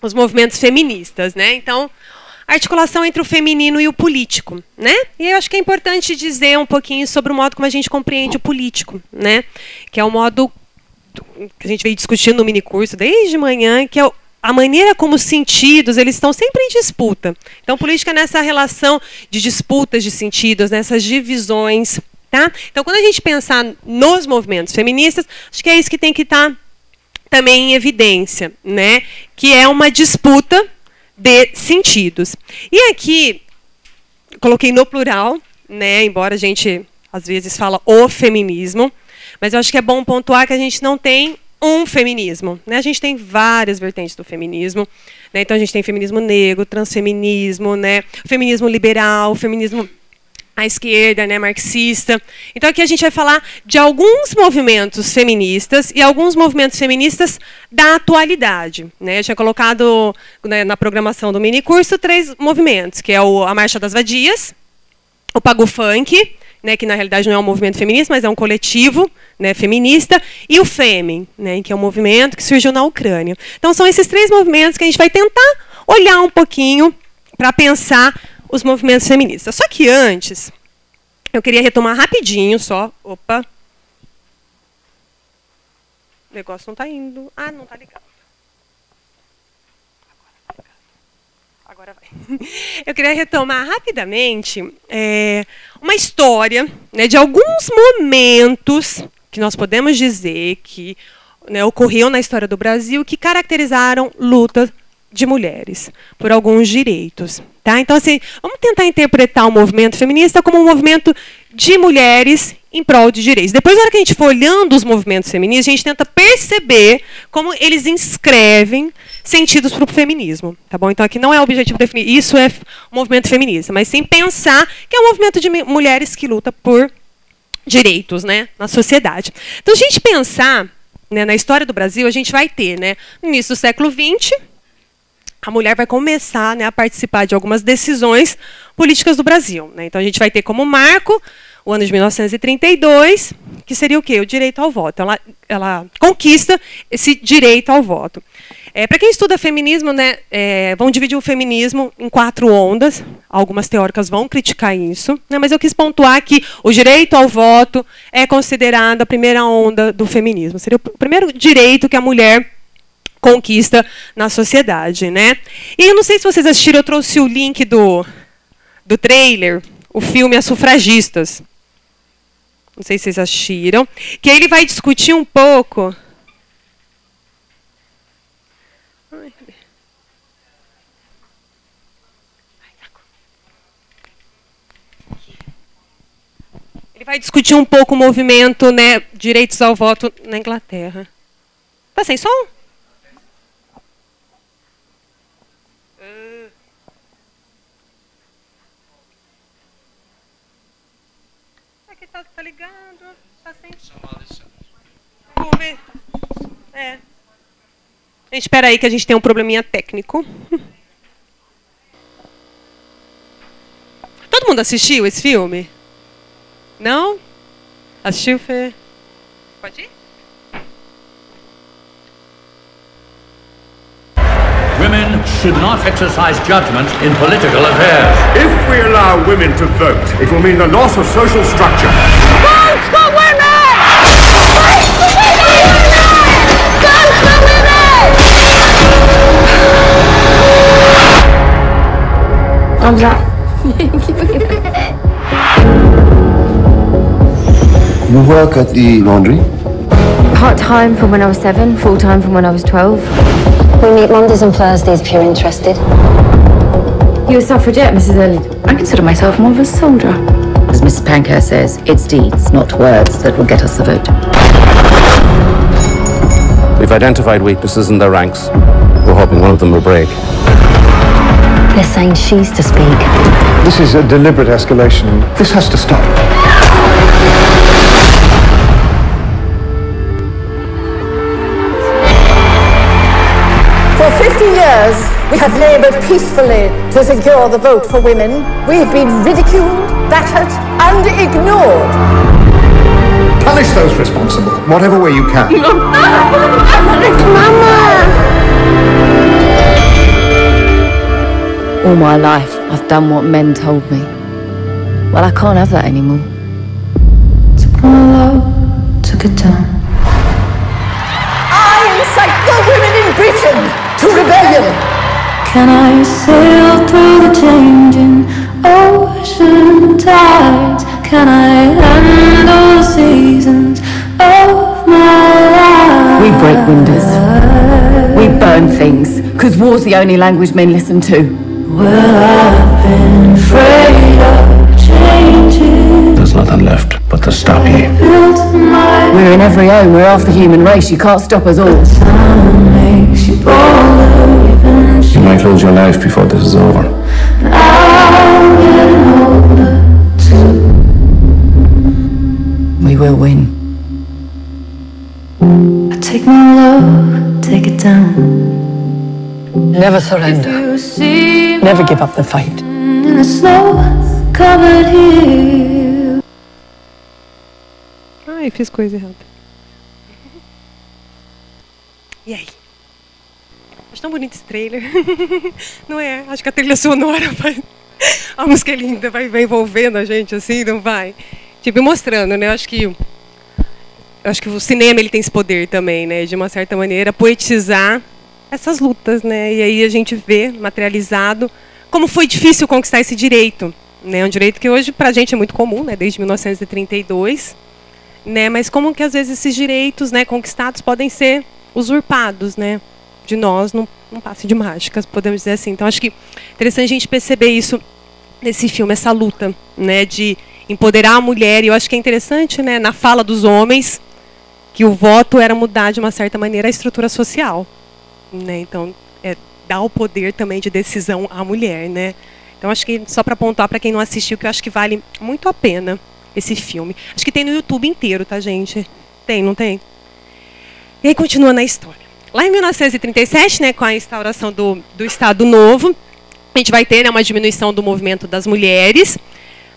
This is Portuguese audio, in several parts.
os movimentos feministas, né? Então, articulação entre o feminino e o político, né? E eu acho que é importante dizer um pouquinho sobre o modo como a gente compreende o político, né? Que é o modo que a gente veio discutindo no minicurso desde manhã, que é a maneira como os sentidos eles estão sempre em disputa. Então, política é nessa relação de disputas de sentidos, nessas divisões, tá? Então, quando a gente pensar nos movimentos feministas, acho que é isso que tem que estar também em evidência, né? Que é uma disputa de sentidos. E aqui, coloquei no plural, né? Embora a gente, às vezes, fala o feminismo, mas eu acho que é bom pontuar que a gente não tem um feminismo, né? A gente tem várias vertentes do feminismo, né? Então a gente tem feminismo negro, transfeminismo, né? Feminismo liberal, feminismo à esquerda, né? Marxista. Então aqui a gente vai falar de alguns movimentos feministas e alguns movimentos feministas da atualidade, né? Eu tinha colocado, né, na programação do minicurso 3 movimentos, que é a Marcha das Vadias, o Pago Funk, né, que na realidade não é um movimento feminista, mas é um coletivo, né, feminista, e o Fêmen, né, que é um movimento que surgiu na Ucrânia. Então são esses 3 movimentos que a gente vai tentar olhar um pouquinho para pensar os movimentos feministas. Só que antes, eu queria retomar rapidinho só. Opa! O negócio não está indo. Ah, não está ligado. Agora vai. Eu queria retomar rapidamente uma história, né, de alguns momentos que nós podemos dizer que, né, ocorriam na história do Brasil que caracterizaram lutas de mulheres por alguns direitos. Tá? Então, assim, vamos tentar interpretar o movimento feminista como um movimento de mulheres em prol de direitos. Depois, na hora que a gente for olhando os movimentos feministas, a gente tenta perceber como eles inscrevem sentidos para o feminismo. Tá bom? Então, aqui não é o objetivo definir isso é um movimento feminista, mas sim pensar que é um movimento de mulheres que luta por direitos, né, na sociedade. Então, se a gente pensar, né, na história do Brasil, a gente vai ter, né, no início do século XX, a mulher vai começar, né, a participar de algumas decisões políticas do Brasil. Né? Então, a gente vai ter como marco o ano de 1932, que seria o quê? O direito ao voto. Ela conquista esse direito ao voto. Para quem estuda feminismo, né, vão dividir o feminismo em 4 ondas. Algumas teóricas vão criticar isso, né, mas eu quis pontuar que o direito ao voto é considerado a primeira onda do feminismo. Seria o primeiro direito que a mulher conquista na sociedade, né? E eu não sei se vocês assistiram, eu trouxe o link do trailer, o filme As Sufragistas. Não sei se vocês assistiram. Que ele vai discutir um pouco... Ele vai discutir um pouco o movimento, né, direitos ao voto na Inglaterra. Tá sem som? Tá ligado? Tá sem... Vamos ver. Gente, espera aí que a gente tem um probleminha técnico. Todo mundo assistiu esse filme? Não? Assistiu, Fê? Pode ir? Women should not exercise judgment in political affairs. If we allow women to vote, it will mean the loss of social structure. Vote for women! Vote for women! Vote for women! Andra. You work at the laundry? Part-time from when I was 7, full-time from when I was 12. We meet Mondays and Thursdays if you're interested. You're a suffragette, Mrs. Elliot. I consider myself more of a soldier. As Mrs. Pankhurst says, it's deeds, not words, that will get us the vote. We've identified weaknesses in their ranks. We're hoping one of them will break. They're saying she's to speak. This is a deliberate escalation. This has to stop. For 50 years, we have labored peacefully to secure the vote for women. We've been ridiculed, battered, and ignored. Punish those responsible, whatever way you can. Mama! All my life, I've done what men told me. Well, I can't have that anymore. Took my love, took it down. I incite the women in Britain to rebellion. Can I sail through the changing ocean tides? Can I handle the seasons of my life? We break windows. We burn things, because war's the only language men listen to. Well, I've been afraid of changing. There's nothing left but to stop you. Built my We're in every home, we're half the human race, you can't stop us all. time makes you bolder, even You might lose your life before this is over. I'm getting older too. We will win. I take my love, take it down. Never surrender. You see Never give up the fight. in the snow-covered hill. Ai, fiz coisa errada. E aí? Acho tão bonito esse trailer. Não é? Acho que a trilha sonora vai... A música é linda, vai envolvendo a gente assim, não vai? Tipo, mostrando, né? Acho que o cinema ele tem esse poder também, né? De uma certa maneira, poetizar essas lutas, né? E aí a gente vê materializado como foi difícil conquistar esse direito, né? Um direito que hoje pra gente é muito comum, né? Desde 1932, né? Mas como que às vezes esses direitos, né, conquistados podem ser usurpados, né? De nós num passe de mágicas, podemos dizer assim. Então acho que é interessante a gente perceber isso nesse filme, essa luta, né, de empoderar a mulher. E eu acho que é interessante, né, na fala dos homens, que o voto era mudar de uma certa maneira a estrutura social, né? Então dar o poder também de decisão à mulher, né? Então acho que só para apontar para quem não assistiu, que eu acho que vale muito a pena esse filme. Acho que tem no YouTube inteiro, tá, gente? Tem, não tem? E aí continua na história. Lá em 1937, né, com a instauração do Estado Novo, a gente vai ter, né, uma diminuição do movimento das mulheres,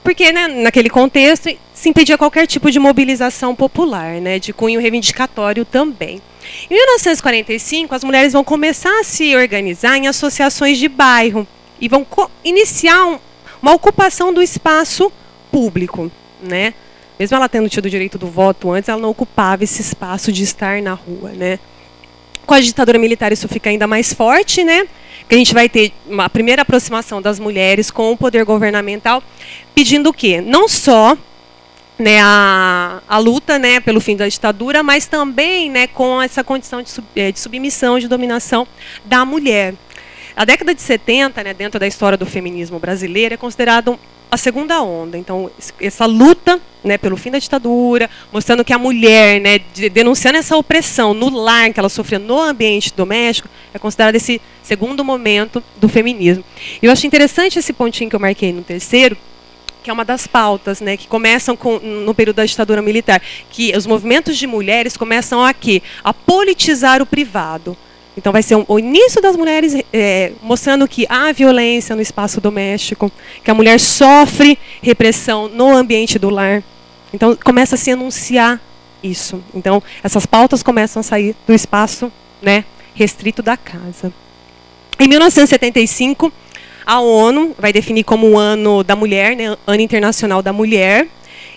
porque, né, naquele contexto se impedia qualquer tipo de mobilização popular, né, de cunho reivindicatório também. Em 1945, as mulheres vão começar a se organizar em associações de bairro e vão iniciar uma ocupação do espaço público, né? Mesmo ela tendo tido o direito do voto antes, ela não ocupava esse espaço de estar na rua, né? Com a ditadura militar isso fica ainda mais forte, né? Que a gente vai ter uma primeira aproximação das mulheres com o poder governamental, pedindo o quê? Não só, né, a luta, né, pelo fim da ditadura, mas também, né, com essa condição de submissão, de dominação da mulher. A década de 70, né, dentro da história do feminismo brasileiro, é considerado a segunda onda. Então, essa luta, né, pelo fim da ditadura, mostrando que a mulher, né, denunciando essa opressão no lar que ela sofria no ambiente doméstico, é considerado esse segundo momento do feminismo. E eu acho interessante esse pontinho que eu marquei no terceiro, que é uma das pautas, né, que começam no período da ditadura militar, que os movimentos de mulheres começam aqui a politizar o privado. Então vai ser o início das mulheres mostrando que há violência no espaço doméstico, que a mulher sofre repressão no ambiente do lar. Então começa a se anunciar isso. Então essas pautas começam a sair do espaço, né, restrito da casa. Em 1975, a ONU vai definir como o Ano da Mulher, né, Ano Internacional da Mulher.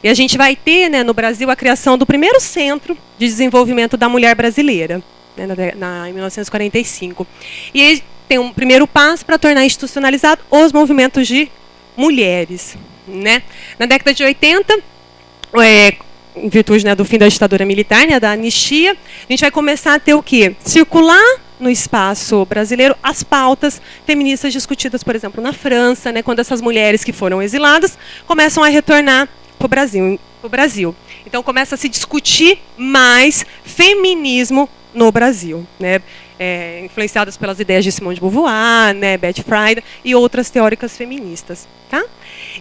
E a gente vai ter, né, no Brasil a criação do primeiro Centro de Desenvolvimento da Mulher Brasileira, em 1945. E aí tem um primeiro passo para tornar institucionalizado os movimentos de mulheres, né? Na década de 80, em virtude, né, do fim da ditadura militar, né, da anistia, a gente vai começar a ter o quê? Circular no espaço brasileiro as pautas feministas discutidas, por exemplo, na França, né, quando essas mulheres que foram exiladas começam a retornar para o Brasil. Então começa a se discutir mais feminismo no Brasil, né? Influenciadas pelas ideias de Simone de Beauvoir, né, Betty Friedan e outras teóricas feministas, tá?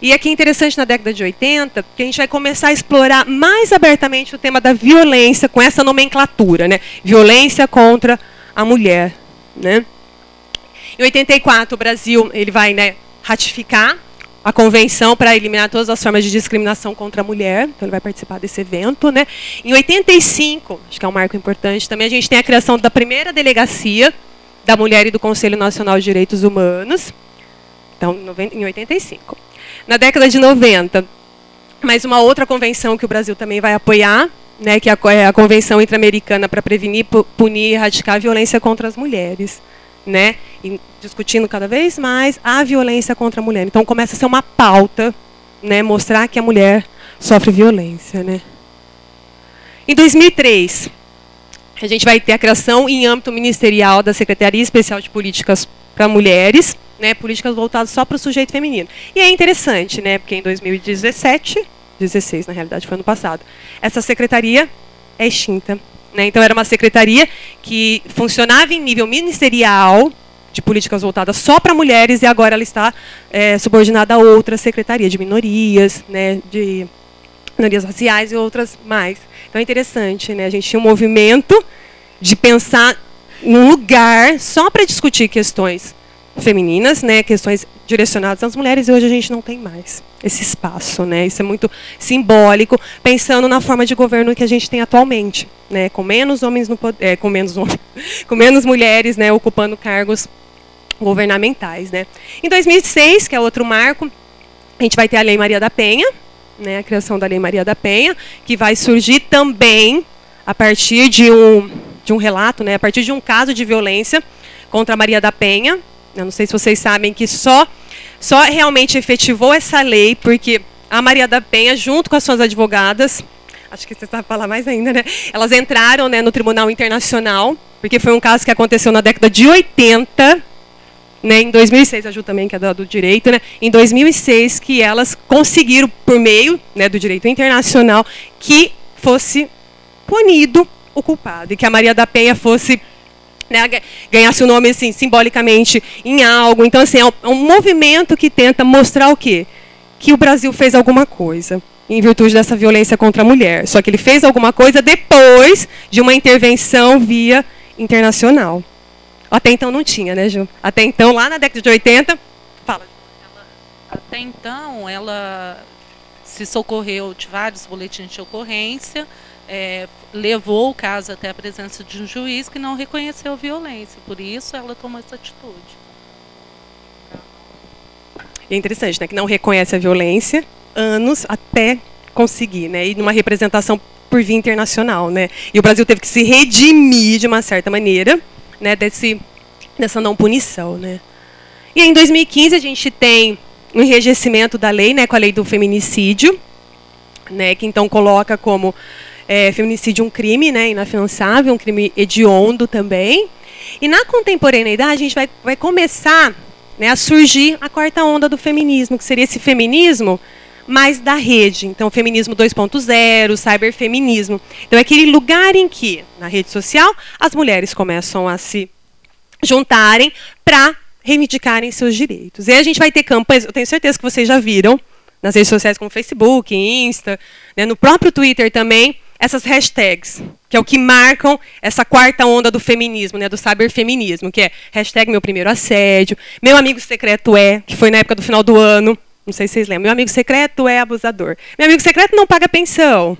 E aqui é interessante na década de 80 que a gente vai começar a explorar mais abertamente o tema da violência com essa nomenclatura, né? Violência contra a mulher, né? Em 84 o Brasil ele vai, né, ratificar a convenção para eliminar todas as formas de discriminação contra a mulher. Então ele vai participar desse evento, né? Em 85, acho que é um marco importante também, a gente tem a criação da primeira delegacia da mulher e do Conselho Nacional de Direitos Humanos. Então, em 85. Na década de 90, mais uma outra convenção que o Brasil também vai apoiar, né, que é a Convenção Interamericana para Prevenir, Punir e Erradicar a Violência contra as Mulheres. Né, e discutindo cada vez mais a violência contra a mulher. Então começa a ser uma pauta, né, mostrar que a mulher sofre violência. Né. Em 2003, a gente vai ter a criação em âmbito ministerial da Secretaria Especial de Políticas para Mulheres, né, políticas voltadas só para o sujeito feminino. E é interessante, né, porque em 2016, na realidade foi ano passado, essa secretaria é extinta. Então, era uma secretaria que funcionava em nível ministerial, de políticas voltadas só para mulheres, e agora ela está subordinada a outra secretaria, de minorias, né, de minorias raciais e outras mais. Então, é interessante, né? A gente tinha um movimento de pensar num lugar só para discutir questões femininas, né, questões direcionadas às mulheres, e hoje a gente não tem mais esse espaço, né? Isso é muito simbólico, pensando na forma de governo que a gente tem atualmente, né, com menos homens no poder, com menos mulheres, né, ocupando cargos governamentais, né? Em 2006, que é outro marco, a gente vai ter a Lei Maria da Penha, né, a criação da Lei Maria da Penha, que vai surgir também a partir de um relato, né, a partir de um caso de violência contra a Maria da Penha. Eu não sei se vocês sabem que só realmente efetivou essa lei porque a Maria da Penha, junto com as suas advogadas, acho que você sabe falar mais ainda, né? Elas entraram, né, no Tribunal Internacional, porque foi um caso que aconteceu na década de 80, né, em 2006, a Ju também, que é do direito, né, em 2006, que elas conseguiram, por meio, né, do direito internacional, que fosse punido o culpado, e que a Maria da Penha fosse, né, ganhasse o nome assim, simbolicamente em algo. Então, assim, é um movimento que tenta mostrar o quê? Que o Brasil fez alguma coisa em virtude dessa violência contra a mulher. Só que ele fez alguma coisa depois de uma intervenção via internacional. Até então não tinha, né, Ju? Até então, lá na década de 80... Fala. Até então, ela se socorreu de vários boletins de ocorrência, levou o caso até a presença de um juiz que não reconheceu a violência. Por isso, ela tomou essa atitude. É interessante, né, que não reconhece a violência, anos até conseguir, né, e numa representação por via internacional, né. E o Brasil teve que se redimir de uma certa maneira, né, dessa não punição, né. E aí, em 2015 a gente tem um enrijecimento da lei, né, com a lei do feminicídio, né, que então coloca como feminicídio um crime, né, inafiançável, um crime hediondo também. E na contemporaneidade a gente vai começar, né, a surgir a quarta onda do feminismo, que seria esse feminismo mais da rede. Então, feminismo 2.0, cyberfeminismo. Então, é aquele lugar em que, na rede social, as mulheres começam a se juntarem para reivindicarem seus direitos. E aí a gente vai ter campanhas, eu tenho certeza que vocês já viram, nas redes sociais como Facebook, Insta, né, no próprio Twitter também, essas hashtags, que é o que marcam essa quarta onda do feminismo, né, do cyberfeminismo, que é hashtag meu primeiro assédio, meu amigo secreto que foi na época do final do ano, não sei se vocês lembram, meu amigo secreto é abusador, meu amigo secreto não paga pensão,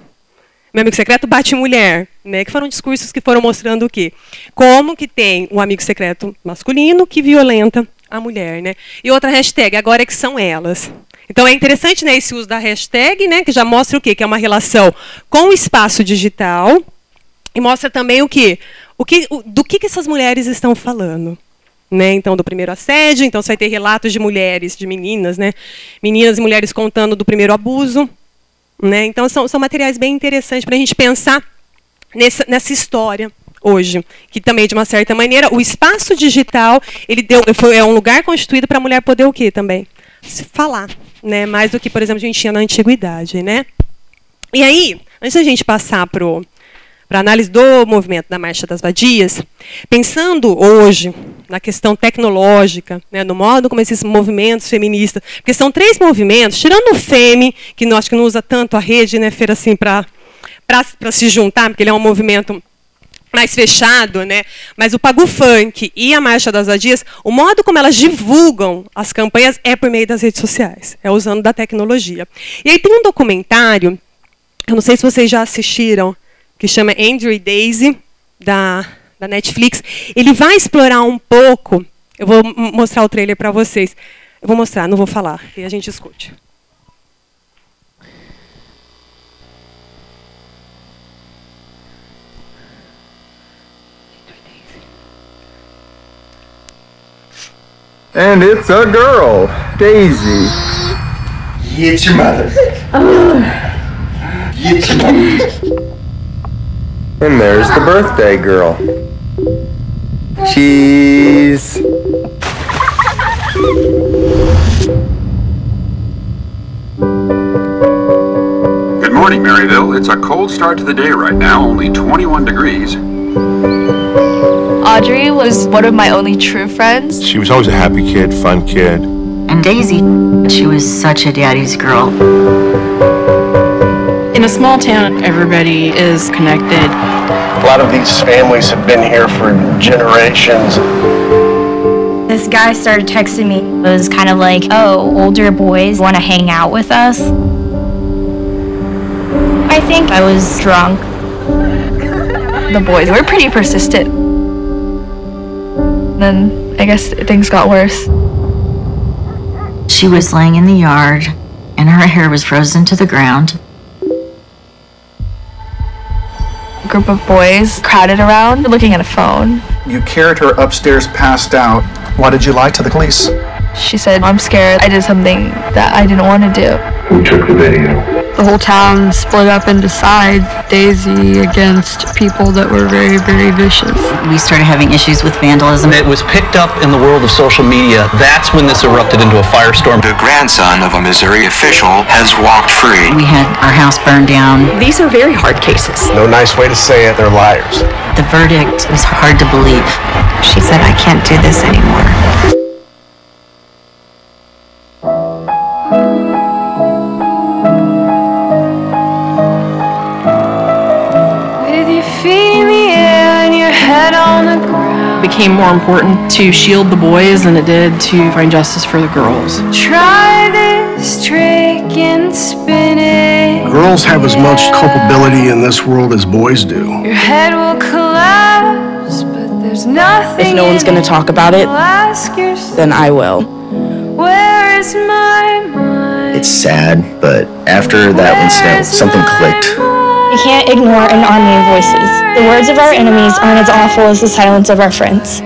meu amigo secreto bate mulher, né, que foram discursos que foram mostrando o quê? Como que tem um amigo secreto masculino que violenta a mulher, né? E outra hashtag, agora é que são elas. Então, é interessante, né, esse uso da hashtag, né, que já mostra o quê? Que é uma relação com o espaço digital e mostra também o quê? Do que essas mulheres estão falando. Né? Então, do primeiro assédio, então você vai ter relatos de mulheres, de meninas, né? Meninas e mulheres contando do primeiro abuso. Né? Então, são materiais bem interessantes para a gente pensar nessa história hoje, que também, de uma certa maneira, o espaço digital é um lugar constituído para a mulher poder o quê também? Se falar, né? Mais do que, por exemplo, a gente tinha na antiguidade, né? E aí, antes da gente passar para a análise do movimento da Marcha das Vadias, pensando hoje na questão tecnológica, né, no modo como esses movimentos feministas, porque são 3 movimentos, tirando o FEME, que acho que não usa tanto a rede, né, Feira, assim, para se juntar, porque ele é um movimento mais fechado, né? Mas o Pagu Funk e a Marcha das Vadias, o modo como elas divulgam as campanhas é por meio das redes sociais, é usando da tecnologia. E aí tem um documentário, eu não sei se vocês já assistiram, que chama Andrew e Daisy, da Netflix. Ele vai explorar um pouco, eu vou mostrar o trailer para vocês, Eu vou mostrar, não vou falar, e a gente escute. And it's a girl, Daisy. Get your mother. Get your mother. And there's the birthday girl. Cheese. Good morning, Maryville. It's a cold start to the day right now, only 21 degrees. Audrey was one of my only true friends. She was always a happy kid, fun kid. And Daisy, she was such a daddy's girl. In a small town, everybody is connected. A lot of these families have been here for generations. This guy started texting me. It was kind of like, oh, older boys want to hang out with us. I think I was drunk. The boys were pretty persistent. Then I guess things got worse. She was laying in the yard, and her hair was frozen to the ground. A group of boys crowded around, looking at a phone. You carried her upstairs passed out. Why did you lie to the police? She said, I'm scared. I did something that I didn't want to do. Who took the video? The whole town split up into sides, Daisy against people that were very, very vicious. We started having issues with vandalism. It was picked up in the world of social media. That's when this erupted into a firestorm. The grandson of a Missouri official has walked free. We had our house burned down. These are very hard cases. No nice way to say it, they're liars. The verdict was hard to believe. She said, I can't do this anymore. It became more important to shield the boys than it did to find justice for the girls. Try this trick and spin it. Girls have as much culpability in this world as boys do. Your head will collapse, but there's nothing. If no one's going to talk about it, then I will. Where is my mind? It's sad, but after that incident, something clicked. You can't ignore an army of voices. The words of our enemies aren't as awful as the silence of our friends.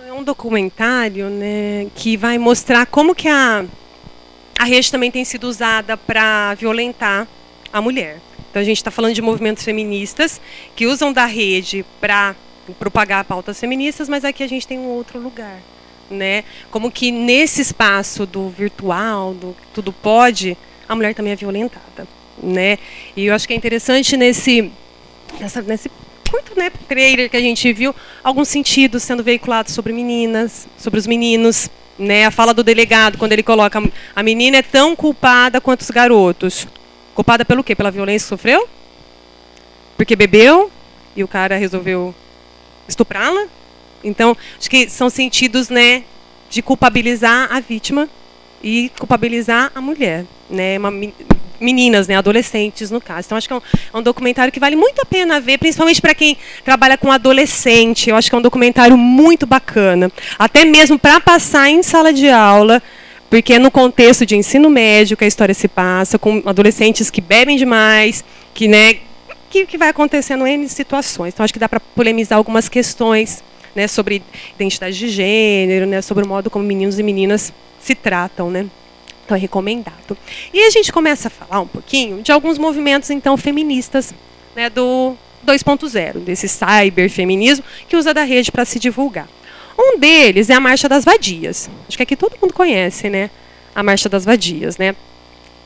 É um documentário, né, que vai mostrar como que a rede também tem sido usada para violentar a mulher. Então a gente está falando de movimentos feministas que usam da rede para propagar pautas feministas, mas aqui a gente tem um outro lugar, né? Como que nesse espaço do virtual, do tudo pode, a mulher também é violentada, né? E eu acho que é interessante nesse curto, né, trailer que a gente viu, alguns sentidos sendo veiculados sobre meninas, sobre os meninos, né? A fala do delegado, quando ele coloca a menina é tão culpada quanto os garotos. Culpada pelo quê? Pela violência que sofreu? Porque bebeu e o cara resolveu estuprá-la? Então, acho que são sentidos, né, de culpabilizar a vítima e culpabilizar a mulher, né, meninas, né, adolescentes no caso. Então, acho que é um documentário que vale muito a pena ver, principalmente para quem trabalha com adolescente. Eu acho que é um documentário muito bacana, até mesmo para passar em sala de aula, porque é no contexto de ensino médio que a história se passa, com adolescentes que bebem demais, que, né, que vai acontecendo em situações. Então, acho que dá para polemizar algumas questões, né, sobre identidade de gênero, né, sobre o modo como meninos e meninas se tratam, né? Então, é recomendado. E a gente começa a falar um pouquinho de alguns movimentos, então, feministas, né, do 2.0, desse cyberfeminismo, que usa da rede para se divulgar. Um deles é a Marcha das Vadias. Acho que aqui todo mundo conhece, né, a Marcha das Vadias, né?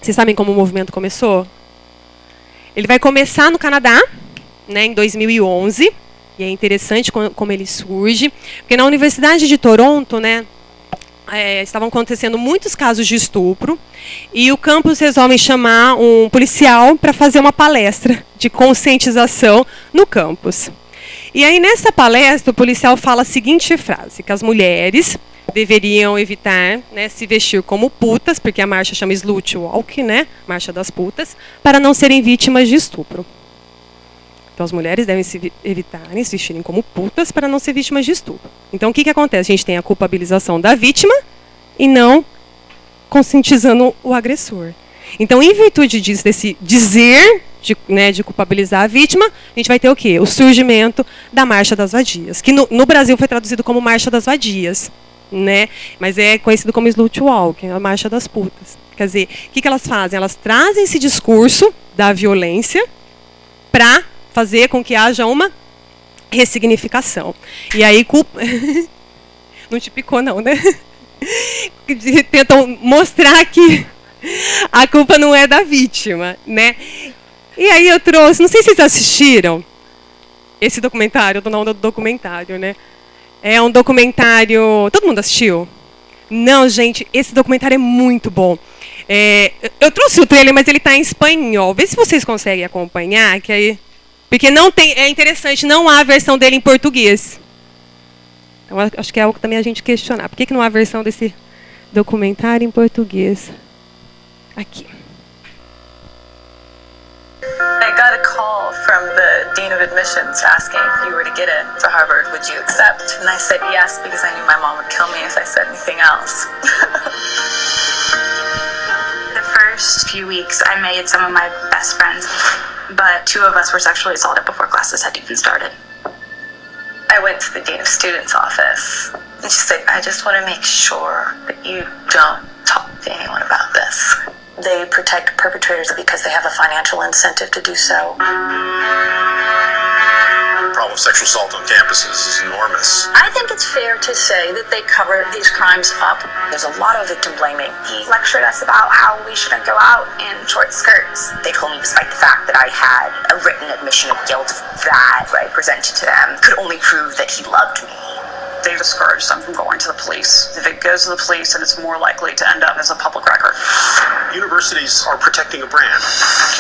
Vocês sabem como o movimento começou? Ele vai começar no Canadá, né, em 2011, e é interessante como ele surge, porque na Universidade de Toronto, né, estavam acontecendo muitos casos de estupro, e o campus resolve chamar um policial para fazer uma palestra de conscientização no campus. E aí, nessa palestra, o policial fala a seguinte frase, que as mulheres deveriam evitar, né, se vestir como putas, porque a marcha chama Slut Walk, né, Marcha das Putas, para não serem vítimas de estupro. Então as mulheres devem se evitarem se vestirem como putas para não ser vítimas de estupro. Então o que acontece? A gente tem a culpabilização da vítima e não conscientizando o agressor. Então, em virtude disso, desse dizer de culpabilizar a vítima, a gente vai ter o quê? O surgimento da Marcha das Vadias, que no Brasil foi traduzido como Marcha das Vadias, né? Mas é conhecido como Slut Walk, a Marcha das Putas. Quer dizer, o que elas fazem? Elas trazem esse discurso da violência para fazer com que haja uma ressignificação. E aí, não te picou não, né? Tentam mostrar que a culpa não é da vítima, né? E aí eu trouxe, não sei se vocês assistiram esse documentário, eu tô falando do documentário, né? É um documentário, todo mundo assistiu? Não, gente, esse documentário é muito bom. Eu trouxe o trailer, mas ele está em espanhol. Vê se vocês conseguem acompanhar, que aí, porque não tem, é interessante, não há a versão dele em português. Então, acho que é algo também a gente questionar. Por que não há a versão desse documentário em português? Aqui. I got a call from the Dean of Admissions asking if you were to get into Harvard, would you accept? And I said yes, because I knew my mom would kill me if I said anything else. The first few weeks, I made some of my best friends, but 2 of us were sexually assaulted before classes had even started. I went to the Dean of Students' office, and she said, I just want to make sure that you don't talk to anyone about this. They protect perpetrators because they have a financial incentive to do so. The problem of sexual assault on campuses is enormous. I think it's fair to say that they cover these crimes up. There's a lot of victim blaming. He lectured us about how we shouldn't go out in short skirts. They told me despite the fact that I had a written admission of guilt, that I presented to them could only prove that he loved me. They discourage them from going to the police. If it goes to the police, then it's more likely to end up as a public record. Universities are protecting a brand.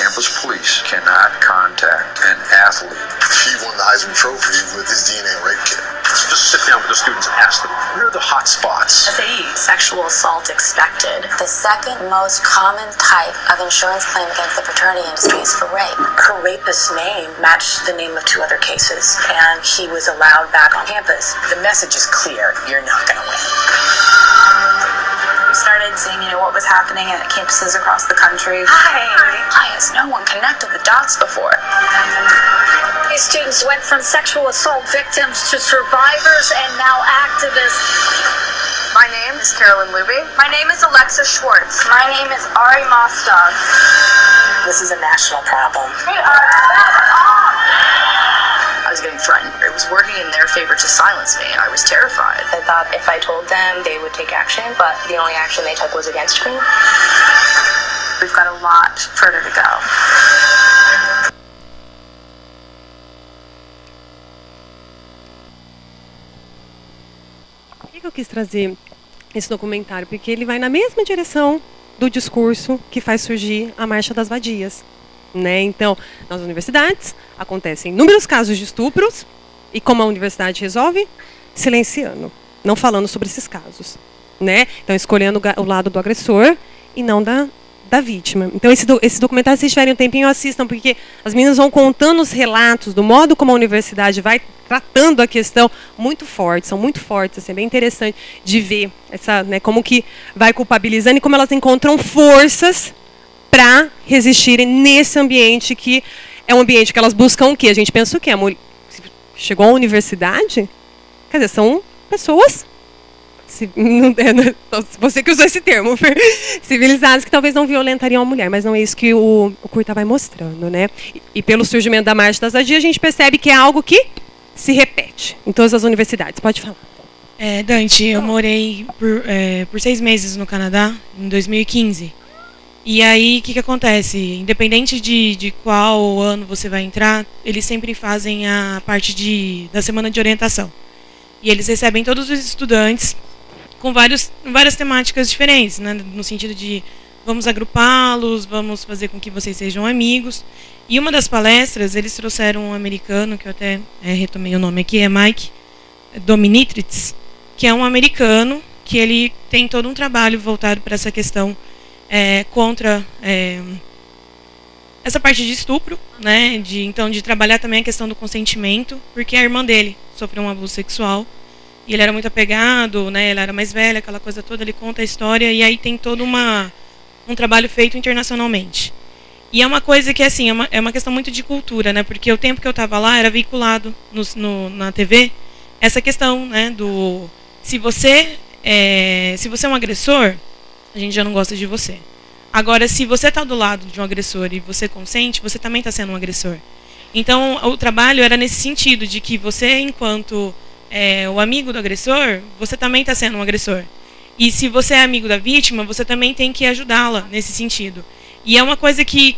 Campus police cannot contact an athlete. He won the Heisman Trophy with his DNA rape kit. Just sit down with the students and ask them, where are the hot spots? SAE, sexual assault expected. The second most common type of insurance claim against the fraternity industry is for rape. Her rapist's name matched the name of 2 other cases, and he was allowed back on campus. The message is clear, you're not going to win. We started seeing, what was happening at campuses across the country. Why has no one connected the dots before? These students went from sexual assault victims to survivors and now activists. My name is Carolyn Luby. My name is Alexa Schwartz. My name is Ari Mostov. This is a national problem. I was getting threatened. It was working in their favor to silence me. I was terrified. I thought if I told them, they would take action, but the only action they took was against me. We've got a lot further to go. Por que eu quis trazer esse documentário? Porque ele vai na mesma direção do discurso que faz surgir a Marcha das Vadias. Né? Então, nas universidades acontecem inúmeros casos de estupros e como a universidade resolve? Silenciando, não falando sobre esses casos, né? Então, escolhendo o lado do agressor e não da vítima. Então, esse documentário, se vocês tiverem um tempinho, assistam, porque as meninas vão contando os relatos do modo como a universidade vai tratando a questão muito forte, são muito fortes, assim, é bem interessante de ver essa, né, como que vai culpabilizando e como elas encontram forças para resistirem nesse ambiente que é um ambiente que elas buscam o quê? A gente pensa o quê? Chegou à universidade? Quer dizer, são pessoas, você que usou esse termo, civilizadas que talvez não violentariam a mulher, mas não é isso que o curta vai mostrando, né? E pelo surgimento da Marcha das Vadias, a gente percebe que é algo que se repete em todas as universidades. Pode falar. Dante, eu morei por 6 meses no Canadá, em 2015. E aí, o que acontece? Independente de qual ano você vai entrar, eles sempre fazem a parte da semana de orientação. E eles recebem todos os estudantes com várias temáticas diferentes, né? No sentido de vamos agrupá-los, vamos fazer com que vocês sejam amigos. E uma das palestras, eles trouxeram um americano, que eu até retomei o nome aqui, é Mike Dominitritz, que é um americano que ele tem todo um trabalho voltado para essa questão contra essa parte de estupro, né? Então de trabalhar também a questão do consentimento, porque a irmã dele sofreu um abuso sexual e ele era muito apegado, né? Ela era mais velha, aquela coisa toda. Ele conta a história e aí tem todo um trabalho feito internacionalmente. E é uma coisa que, assim, é uma questão muito de cultura, né? Porque o tempo que eu estava lá era veiculado na TV essa questão, né? Se você é um agressor, a gente já não gosta de você. Agora, se você está do lado de um agressor e você consente, você também está sendo um agressor. Então, o trabalho era nesse sentido, de que você, enquanto o amigo do agressor, você também está sendo um agressor. E se você é amigo da vítima, você também tem que ajudá-la nesse sentido. E é uma coisa que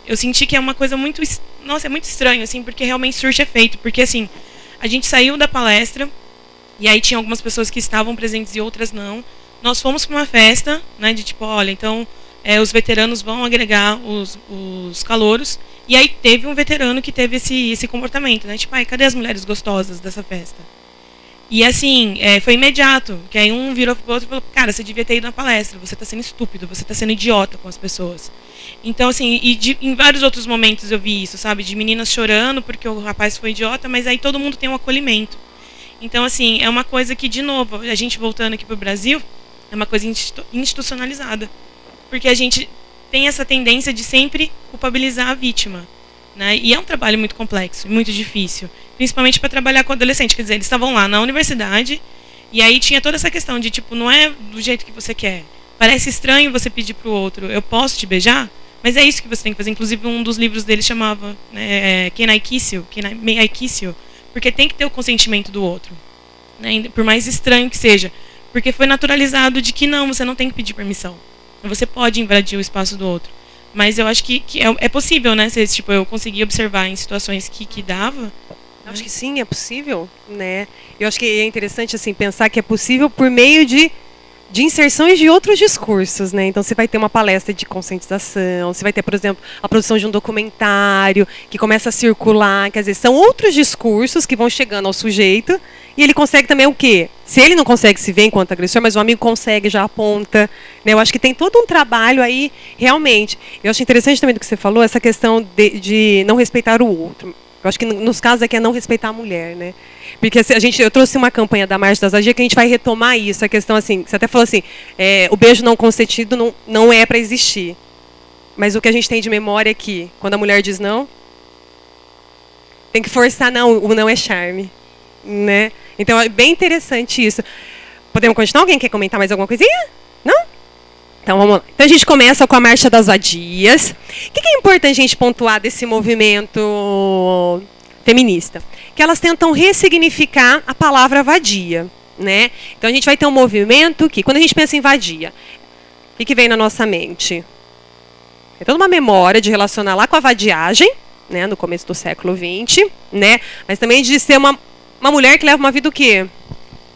eu senti que é uma coisa muito... Nossa, é muito estranho, assim, porque realmente surte efeito. Porque, assim, a gente saiu da palestra, e aí tinha algumas pessoas que estavam presentes e outras não. Nós fomos para uma festa, né, de tipo, olha, então os veteranos vão agregar os calouros. E aí teve um veterano que teve esse comportamento, né? Tipo, cadê as mulheres gostosas dessa festa? E assim, foi imediato, que aí um virou pro outro e falou, cara, você devia ter ido na palestra, você está sendo estúpido, você está sendo idiota com as pessoas. Então, assim, em vários outros momentos eu vi isso, sabe? De meninas chorando porque o rapaz foi idiota, mas aí todo mundo tem um acolhimento. Então, assim, é uma coisa que, de novo, a gente voltando aqui pro Brasil, é uma coisa institucionalizada. Porque a gente tem essa tendência de sempre culpabilizar a vítima. Né? E é um trabalho muito complexo, muito difícil, principalmente para trabalhar com adolescente. Quer dizer, eles estavam lá na universidade e aí tinha toda essa questão de tipo, não é do jeito que você quer. Parece estranho você pedir para o outro, eu posso te beijar? Mas é isso que você tem que fazer. Inclusive um dos livros dele chamava Can I Kiss You? May I Kiss You? Porque tem que ter o consentimento do outro, né? Por mais estranho que seja, porque foi naturalizado de que não, você não tem que pedir permissão, você pode invadir o espaço do outro. Mas eu acho que é possível, né? Tipo, eu consegui observar em situações que dava. Eu acho que sim, é possível, né? Eu acho que é interessante assim pensar que é possível por meio de inserções de outros discursos, né? Então você vai ter uma palestra de conscientização, você vai ter, por exemplo, a produção de um documentário que começa a circular, quer dizer, são outros discursos que vão chegando ao sujeito e ele consegue também o quê? Se ele não consegue se ver enquanto agressor, mas o amigo consegue, já aponta, né? Eu acho que tem todo um trabalho aí, realmente. Eu acho interessante também do que você falou, essa questão de não respeitar o outro. Eu acho que nos casos aqui é não respeitar a mulher, né? Porque eu trouxe uma campanha da Marcha das Vadias que a gente vai retomar isso, a questão assim, você até falou assim, o beijo não consentido não é para existir. Mas o que a gente tem de memória é que, quando a mulher diz não, tem que forçar não, o não é charme, né? Então é bem interessante isso. Podemos continuar? Alguém quer comentar mais alguma coisinha? Não? Então vamos lá. Então a gente começa com a Marcha das Vadias. O que é importante a gente pontuar desse movimento feminista? Que elas tentam ressignificar a palavra vadia, né? Então a gente vai ter um movimento que, quando a gente pensa em vadia, o que vem na nossa mente? Tem toda uma memória de relacionar lá com a vadiagem, né, no começo do século XX, né? Mas também de ser uma mulher que leva uma vida o quê?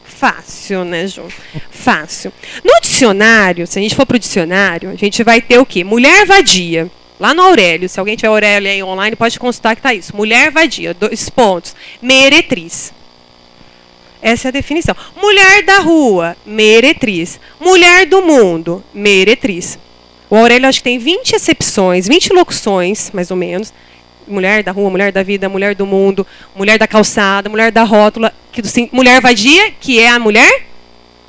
Fácil, né, Ju? Fácil. No dicionário, se a gente for para o dicionário, a gente vai ter o quê? Mulher vadia. Lá no Aurélio, se alguém tiver Aurélio aí online, pode consultar que está isso. Mulher vadia, 2 pontos. Meretriz. Essa é a definição. Mulher da rua, meretriz. Mulher do mundo, meretriz. O Aurélio acho que tem 20 acepções, 20 locuções, mais ou menos. Mulher da rua, mulher da vida, mulher do mundo, mulher da calçada, mulher da rótula, mulher vadia, que é a mulher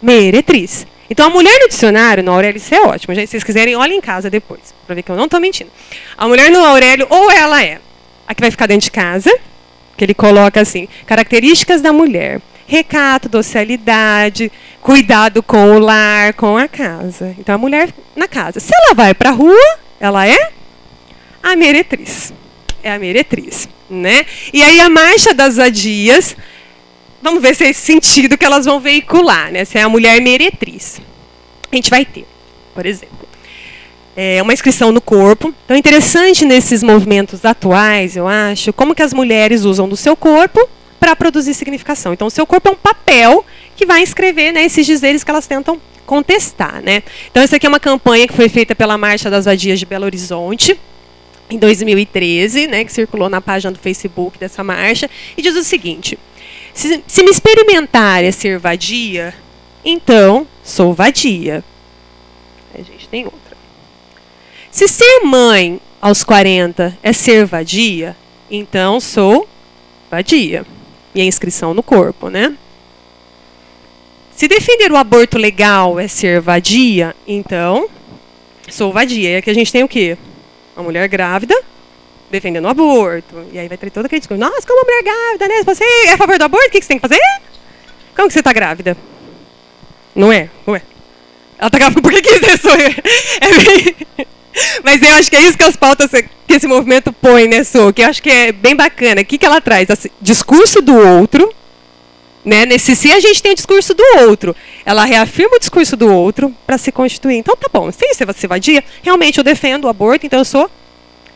meretriz. Então, a mulher no dicionário, no Aurélio, isso é ótimo. Se vocês quiserem, olhem em casa depois, para ver que eu não estou mentindo. A mulher no Aurélio, ou ela é a que vai ficar dentro de casa, que ele coloca assim, características da mulher, recato, docilidade, cuidado com o lar, com a casa. Então, a mulher na casa. Se ela vai para a rua, ela é a meretriz. É a meretriz, né? E aí a Marcha das Vadias, vamos ver se é esse sentido que elas vão veicular, né? Se é a mulher meretriz. A gente vai ter, por exemplo, uma inscrição no corpo. Então é interessante nesses movimentos atuais, eu acho, como que as mulheres usam do seu corpo para produzir significação. Então o seu corpo é um papel que vai escrever, né, esses dizeres que elas tentam contestar, né? Então essa aqui é uma campanha que foi feita pela Marcha das Vadias de Belo Horizonte, em 2013, né, que circulou na página do Facebook dessa marcha, e diz o seguinte: se me experimentar é ser vadia, então sou vadia. A gente tem outra. Se ser mãe aos 40 é ser vadia, então sou vadia. E a inscrição no corpo, né? Se defender o aborto legal é ser vadia, então sou vadia. E aqui a gente tem o quê? Uma mulher grávida defendendo o aborto. E aí vai ter todo aquele discurso. Nossa, como mulher grávida, né? Você é a favor do aborto? O que você tem que fazer? Como que você está grávida? Não é? Não é. Ela está grávida porque quis, né? Mas eu acho que é isso que as pautas que esse movimento põe, né, Sô? Que eu acho que é bem bacana. O que ela traz? Discurso do outro. Né? Nesse si a gente tem o discurso do outro. Ela reafirma o discurso do outro para se constituir. Então tá bom, se você vai ser vadia, realmente eu defendo o aborto, então eu sou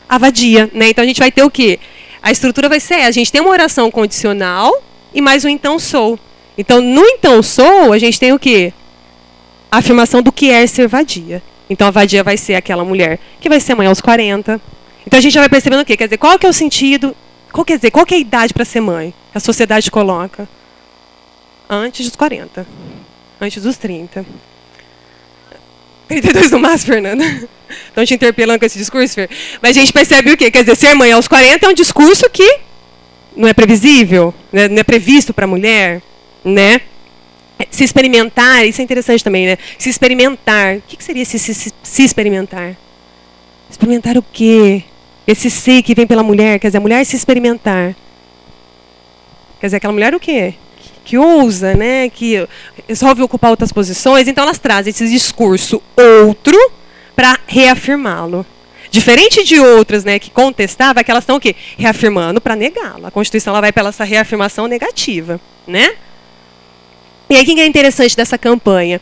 a vadia. Né? Então a gente vai ter o quê? A estrutura vai ser, a gente tem uma oração condicional e mais um então sou. Então no então sou, a gente tem o quê? A afirmação do que é ser vadia. Então a vadia vai ser aquela mulher que vai ser mãe aos 40. Então a gente já vai percebendo o quê? Quer dizer, qual que é o sentido, qual que é a idade para ser mãe? Que a sociedade coloca? Antes dos 40. Antes dos 30. 32 no máximo, Fernanda. Estão te interpelando com esse discurso, Fer? Mas a gente percebe o quê? Quer dizer, ser mãe aos 40 é um discurso que não é previsível, né? Não é previsto para a mulher, né? Se experimentar, isso é interessante também, né? Se experimentar. O que seria se experimentar? Experimentar o quê? Esse se que vem pela mulher, quer dizer, a mulher se experimentar. Quer dizer, aquela mulher o quê? Que ousa, né? Que resolve ocupar outras posições. Então elas trazem esse discurso outro para reafirmá-lo. Diferente de outras, né, que contestavam, que elas estão o quê? Reafirmando para negá-lo. A Constituição ela vai pela essa reafirmação negativa, né? E aí o que é interessante dessa campanha?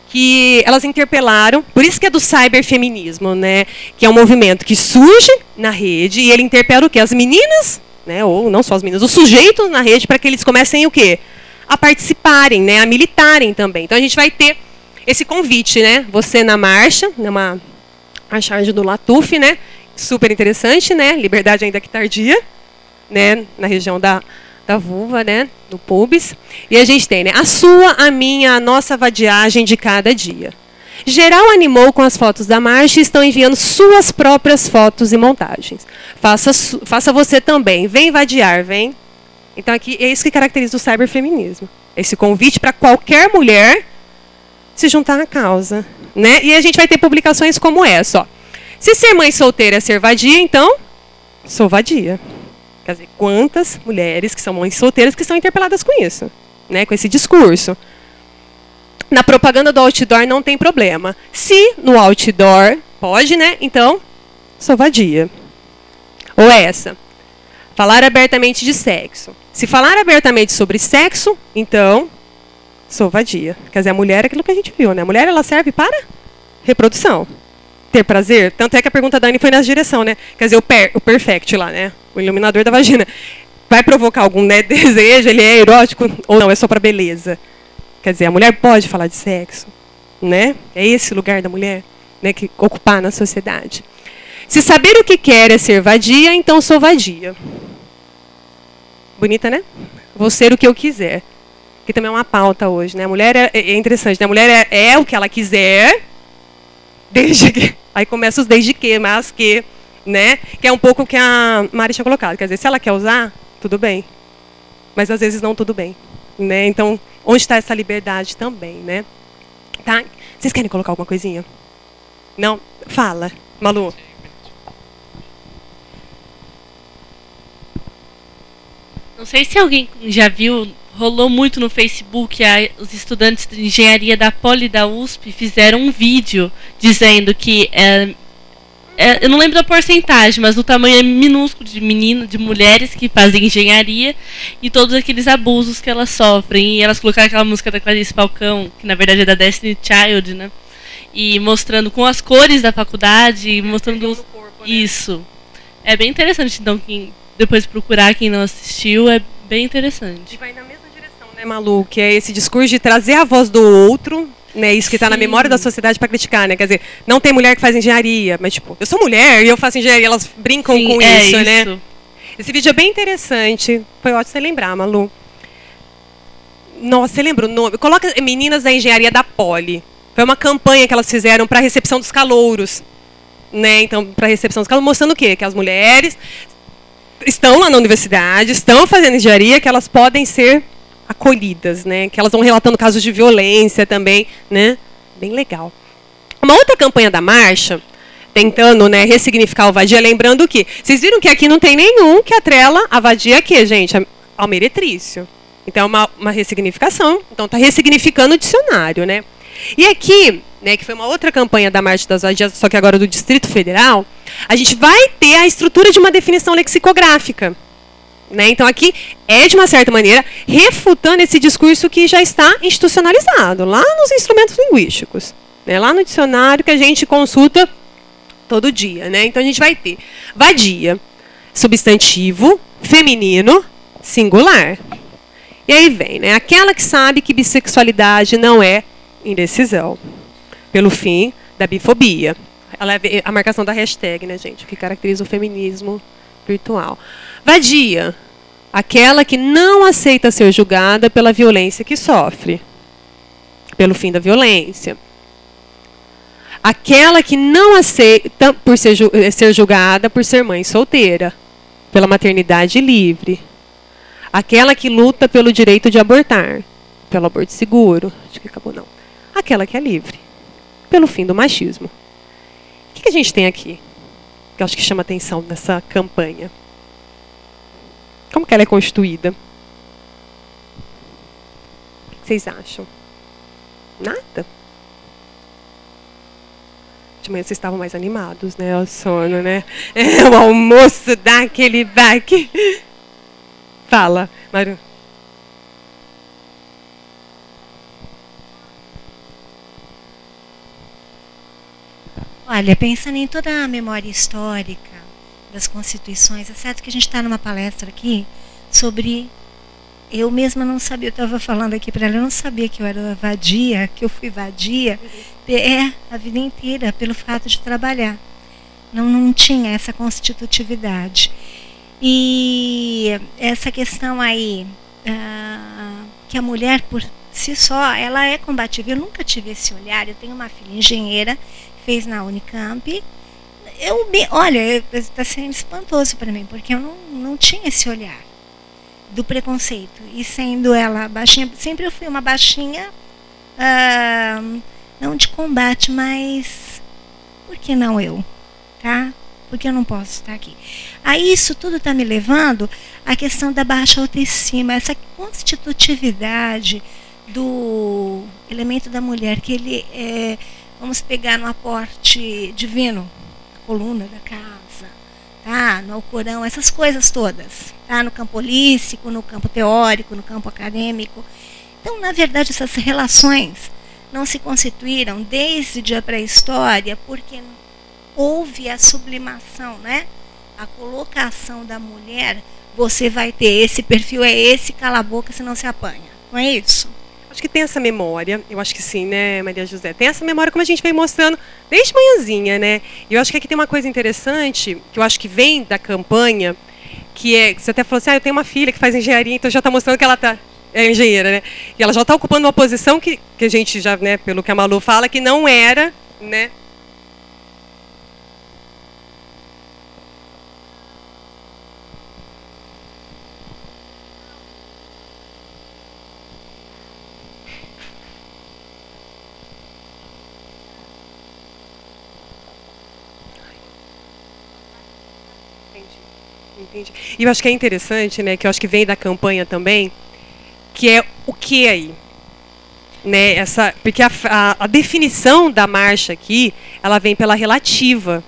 Que elas interpelaram, por isso que é do cyberfeminismo, né? Que é um movimento que surge na rede e ele interpela o quê? As meninas, né? Ou não só as meninas, os sujeitos na rede para que eles comecem o quê? A participarem, né? A militarem também. Então a gente vai ter esse convite, né? Você na marcha, numa a charge do Latuf, né? Super interessante, né? Liberdade ainda que tardia, né? Na região da vulva, né? Do pubis. E a gente tem, né? A sua, a minha, a nossa vadiagem de cada dia. Geral animou com as fotos da marcha e estão enviando suas próprias fotos e montagens. Faça você também. Vem vadiar, vem. Então aqui é isso que caracteriza o cyberfeminismo. Esse convite para qualquer mulher se juntar à causa, né? E a gente vai ter publicações como essa, ó. Se ser mãe solteira é ser vadia, então sou vadia. Quer dizer, quantas mulheres que são mães solteiras que estão interpeladas com isso, né? Com esse discurso. Na propaganda do outdoor não tem problema. Se no outdoor pode, né? Então sou vadia. Ou essa. Falar abertamente de sexo. Se falar abertamente sobre sexo, então sou vadia. Quer dizer, a mulher é aquilo que a gente viu, né? A mulher ela serve para reprodução. Ter prazer. Tanto é que a pergunta da Dani foi nessa direção, né? Quer dizer, o perfect lá, né? O iluminador da vagina. Vai provocar algum, né, desejo? Ele é erótico ou não? É só para beleza? Quer dizer, a mulher pode falar de sexo, né? É esse lugar da mulher, né, que ocupar na sociedade. Se saber o que quer é ser vadia, então sou vadia. Bonita, né? Vou ser o que eu quiser. Que também é uma pauta hoje, né? A mulher é interessante, né? A mulher é o que ela quiser, desde que... Aí começa os desde que, mas que, né? Que é um pouco o que a Mari tinha colocado. Quer dizer, se ela quer usar, tudo bem. Mas às vezes não tudo bem, né? Então, onde está essa liberdade também, né? Tá? Vocês querem colocar alguma coisinha? Não? Fala, Malu. Não sei se alguém já viu, rolou muito no Facebook, os estudantes de engenharia da Poli da USP fizeram um vídeo dizendo que eu não lembro da porcentagem, mas o tamanho é minúsculo de mulheres que fazem engenharia e todos aqueles abusos que elas sofrem. E elas colocaram aquela música da Clarice Falcão, que na verdade é da Destiny Child, né? E mostrando com as cores da faculdade, mostrando corpo, né? Isso. É bem interessante, então, quem depois procurar, quem não assistiu, é bem interessante. E vai na mesma direção, né, Malu? Que é esse discurso de trazer a voz do outro, né? Isso que está na memória da sociedade para criticar, né? Quer dizer, não tem mulher que faz engenharia, mas tipo, eu sou mulher e eu faço engenharia, elas brincam com isso, né? Esse vídeo é bem interessante. Foi ótimo você lembrar, Malu. Nossa, você lembra o nome? Coloca Meninas da Engenharia da Poli. Foi uma campanha que elas fizeram para a recepção dos calouros. Né? Então, para a recepção dos calouros, mostrando o quê? Que as mulheres estão lá na universidade, estão fazendo engenharia, que elas podem ser acolhidas, né? Que elas vão relatando casos de violência também, né? Bem legal. Uma outra campanha da marcha, tentando, né, ressignificar o vadia, lembrando que vocês viram que aqui não tem nenhum que atrela a vadia aqui, gente, ao meretrício. Então é uma ressignificação, então está ressignificando o dicionário, né? E aqui, né, que foi uma outra campanha da Marcha das Vadias, só que agora do Distrito Federal, a gente vai ter a estrutura de uma definição lexicográfica. Né? Então aqui é, de uma certa maneira, refutando esse discurso que já está institucionalizado, lá nos instrumentos linguísticos. Né? Lá no dicionário que a gente consulta todo dia. Né? Então a gente vai ter vadia, substantivo, feminino, singular. E aí vem, né? Aquela que sabe que bissexualidade não é indecisão, pelo fim da bifobia. Ela é a marcação da hashtag, né, gente? Que caracteriza o feminismo virtual. Vadia, aquela que não aceita ser julgada pela violência que sofre, pelo fim da violência. Aquela que não aceita por ser julgada por ser mãe solteira, pela maternidade livre. Aquela que luta pelo direito de abortar, pelo aborto seguro. Acho que acabou, não. Aquela que é livre, pelo fim do machismo. O que a gente tem aqui? Que eu acho que chama atenção nessa campanha. Como que ela é constituída? O que vocês acham? Nada? De manhã vocês estavam mais animados, né? O sono, né? É, o almoço dá aquele baque. Fala, Maru. Olha, pensando em toda a memória histórica das constituições, é certo que a gente está numa palestra aqui sobre... Eu mesma não sabia, eu estava falando aqui para ela, eu não sabia que eu era vadia, que eu fui vadia, a vida inteira, pelo fato de trabalhar. Não tinha essa constitutividade. E essa questão aí, que a mulher por si só, ela é combativa. Eu nunca tive esse olhar, eu tenho uma filha engenheira, fez na Unicamp. Olha, está sendo espantoso para mim, porque eu não tinha esse olhar do preconceito. E sendo ela baixinha, sempre eu fui uma baixinha, não de combate, mas por que não eu? Tá? Porque eu não posso estar aqui. Aí isso tudo está me levando à questão da baixa autoestima, essa constitutividade do elemento da mulher, que ele é, vamos pegar no aporte divino, a coluna da casa, tá? No Alcorão, essas coisas todas, tá? No campo holístico, no campo teórico, no campo acadêmico. Então, na verdade, essas relações não se constituíram desde a pré-história, porque houve a sublimação, né? A colocação da mulher, você vai ter esse perfil, é esse, cala a boca, senão se apanha. Não é isso? Acho que tem essa memória, eu acho que sim, né, Maria José? Tem essa memória, como a gente vem mostrando desde manhãzinha, né? E eu acho que aqui tem uma coisa interessante, que eu acho que vem da campanha, que é, você até falou assim, eu tenho uma filha que faz engenharia, então já está mostrando que ela é engenheira, né? E ela já está ocupando uma posição que a gente já, né, pelo que a Malu fala, que não era, né? Entendi. E eu acho que é interessante, né, que eu acho que vem da campanha também, que é o que aí? Né, porque a definição da marcha aqui, ela vem pela relativa.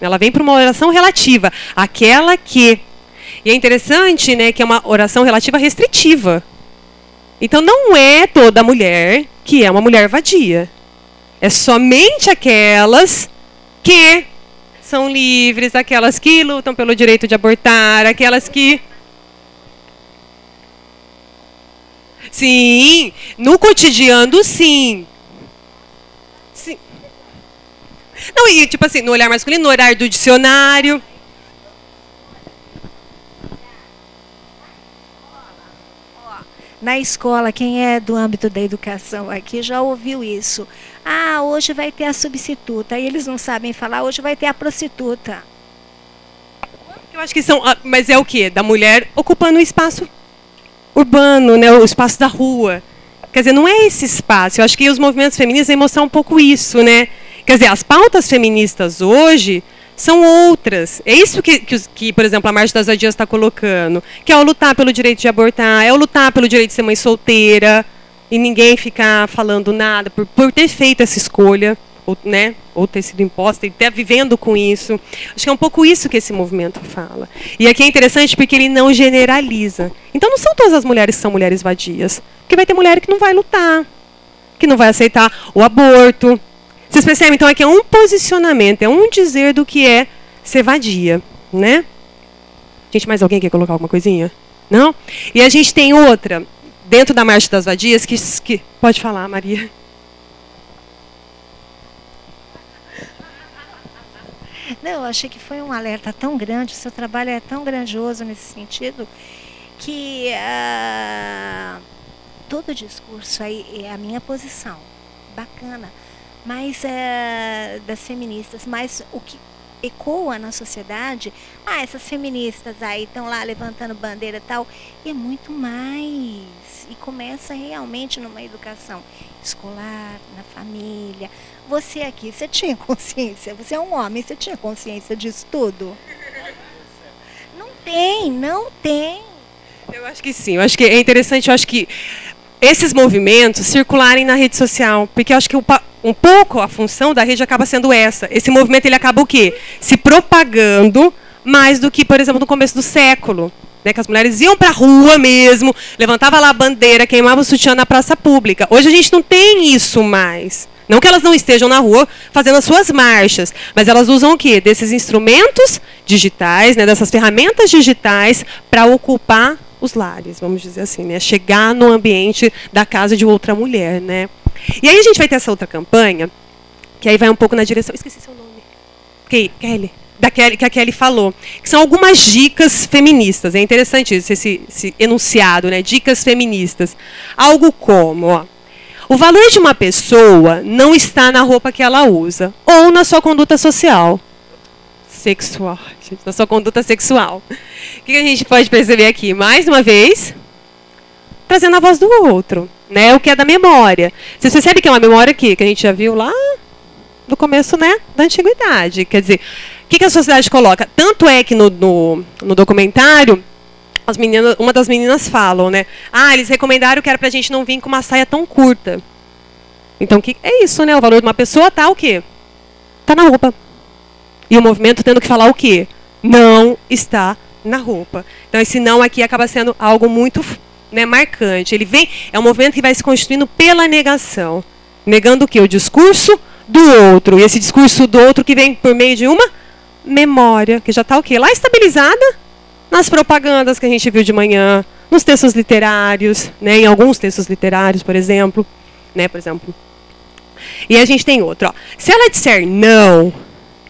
Ela vem para uma oração relativa, aquela que. E é interessante, né, que é uma oração relativa restritiva. Então não é toda mulher que é uma mulher vadia. É somente aquelas que são livres, aquelas que lutam pelo direito de abortar, aquelas que... Sim, no cotidiano, sim. Sim. Não, e tipo assim, no olhar masculino, no olhar do dicionário. Na escola, quem é do âmbito da educação aqui já ouviu isso. Ah, hoje vai ter a substituta. Aí eles não sabem falar, hoje vai ter a prostituta. Eu acho que são... Mas é o quê? Da mulher ocupando o espaço urbano, né? O espaço da rua. Quer dizer, não é esse espaço. Eu acho que os movimentos feministas vêm mostrar um pouco isso, né? Quer dizer, as pautas feministas hoje são outras. É isso que, por exemplo, a Marcha das Vadias está colocando. Que é o lutar pelo direito de abortar, é o lutar pelo direito de ser mãe solteira, e ninguém ficar falando nada por ter feito essa escolha, ou, né, ou ter sido imposta, e estar vivendo com isso. Acho que é um pouco isso que esse movimento fala. E aqui é interessante porque ele não generaliza. Então não são todas as mulheres que são mulheres vadias. Porque vai ter mulher que não vai lutar, que não vai aceitar o aborto. Vocês percebem? Então aqui é um posicionamento, é um dizer do que é ser vadia, né? Gente, mais alguém quer colocar alguma coisinha? Não? E a gente tem outra, dentro da Marcha das Vadias, que... Pode falar, Maria. Não, eu achei que foi um alerta tão grande, o seu trabalho é tão grandioso nesse sentido, que todo discurso aí é a minha posição, bacana, mas das feministas, mas o que ecoa na sociedade, essas feministas aí estão lá levantando bandeira e tal, e é muito mais, e começa realmente numa educação escolar, na família. Você aqui, você tinha consciência, você é um homem, você tinha consciência disso tudo? Não tem. Eu acho que sim, eu acho que é interessante, eu acho que esses movimentos circularem na rede social, porque eu acho que um pouco a função da rede acaba sendo essa. Esse movimento ele acaba o quê? Se propagando mais do que, por exemplo, no começo do século, né, que as mulheres iam para a rua mesmo, levantavam lá a bandeira, queimavam o sutiã na praça pública. Hoje a gente não tem isso mais. Não que elas não estejam na rua fazendo as suas marchas, mas elas usam o quê? Desses instrumentos digitais, né, dessas ferramentas digitais para ocupar os lares, vamos dizer assim, né? Chegar no ambiente da casa de outra mulher, né? E aí a gente vai ter essa outra campanha, que aí vai um pouco na direção... Esqueci seu nome. Kelly. Que a Kelly falou. Que são algumas dicas feministas. É interessante isso, esse enunciado, né? Dicas feministas. Algo como, ó, o valor de uma pessoa não está na roupa que ela usa, ou na sua conduta social. Sexual, na sua conduta sexual. O que a gente pode perceber aqui? Mais uma vez, trazendo a voz do outro, né? O que é da memória. Vocês percebem que é uma memória aqui, que a gente já viu lá no começo, né, da antiguidade. Quer dizer, o que a sociedade coloca? Tanto é que no documentário, uma das meninas falam, né? Eles recomendaram que era pra gente não vir com uma saia tão curta. Então, que é isso, né? O valor de uma pessoa tá o quê? Tá na roupa. E o movimento tendo que falar o quê? Não está na roupa. Então, esse não aqui acaba sendo algo muito, né, marcante. Ele vem, é um movimento que vai se constituindo pela negação. Negando o quê? O discurso do outro. E esse discurso do outro que vem por meio de uma memória, que já está o quê? Lá estabilizada nas propagandas que a gente viu de manhã, nos textos literários, né, em alguns textos literários, por exemplo. Né, por exemplo. E a gente tem outro. Ó. Se ela disser não...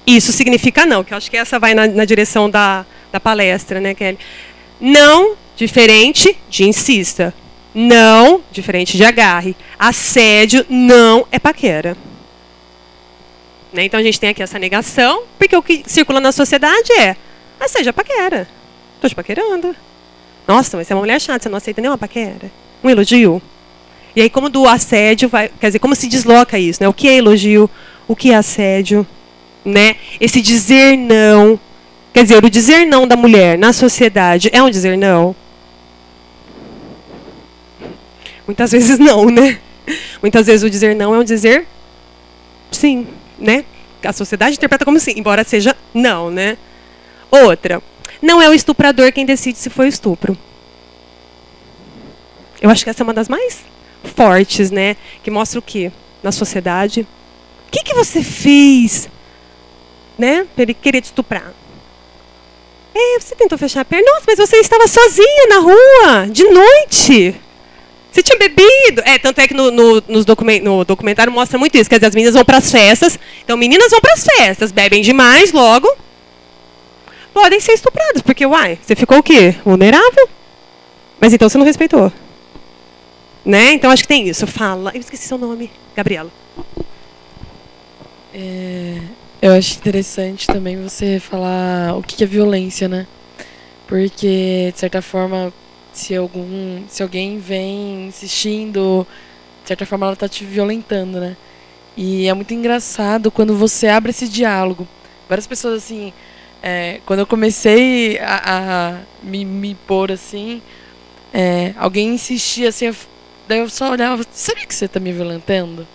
Isso significa não, que eu acho que essa vai na direção da palestra, né, Kelly? Não, diferente de insista. Não, diferente de agarre. Assédio, não é paquera. Né? Então a gente tem aqui essa negação, porque o que circula na sociedade é assédio é paquera. Estou te paquerando. Nossa, mas você é uma mulher chata, você não aceita nenhuma paquera. Um elogio. E aí como do assédio, quer dizer, como se desloca isso, né? O que é elogio, o que é assédio? Né? Esse dizer não, quer dizer, o dizer não da mulher na sociedade é um dizer não? Muitas vezes não, né? Muitas vezes o dizer não é um dizer sim, né? A sociedade interpreta como sim, embora seja não, né? Outra, não é o estuprador quem decide se foi estupro. Eu acho que essa é uma das mais fortes, né? Que mostra o quê? Na sociedade. O que você fez? Né? Para ele querer te estuprar. Você tentou fechar a perna. Nossa, mas você estava sozinha na rua, de noite. Você tinha bebido. Tanto é que no documentário mostra muito isso. Quer dizer, as meninas vão para as festas. Então, meninas vão para as festas, bebem demais, logo podem ser estupradas. Porque, você ficou o quê? Vulnerável? Mas então você não respeitou. Né? Então, acho que tem isso. Fala. Eu esqueci seu nome. Gabriela. Eu acho interessante também você falar o que é violência, né? Porque, de certa forma, se alguém vem insistindo, de certa forma ela está te violentando, né? E é muito engraçado quando você abre esse diálogo. Várias pessoas, assim, quando eu comecei a me pôr assim, alguém insistia assim, daí eu só olhava, sabia que você está me violentando?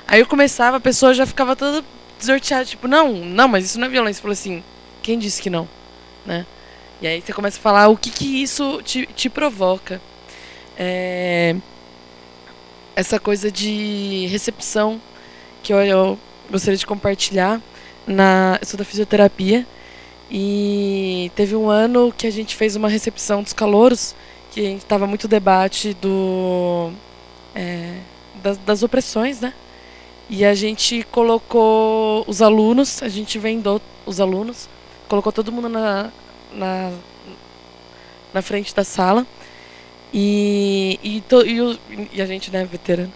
Aí eu começava, a pessoa já ficava toda desorteada, tipo, não, mas isso não é violência. Eu falei assim, quem disse que não? Né? E aí você começa a falar o que isso te provoca. Essa coisa de recepção que eu gostaria de compartilhar. Eu sou da fisioterapia e teve um ano que a gente fez uma recepção dos calouros, que a gente estava muito debate das opressões, né? E a gente colocou os alunos, a gente vendou os alunos, colocou todo mundo na frente da sala e a gente, né, veterano,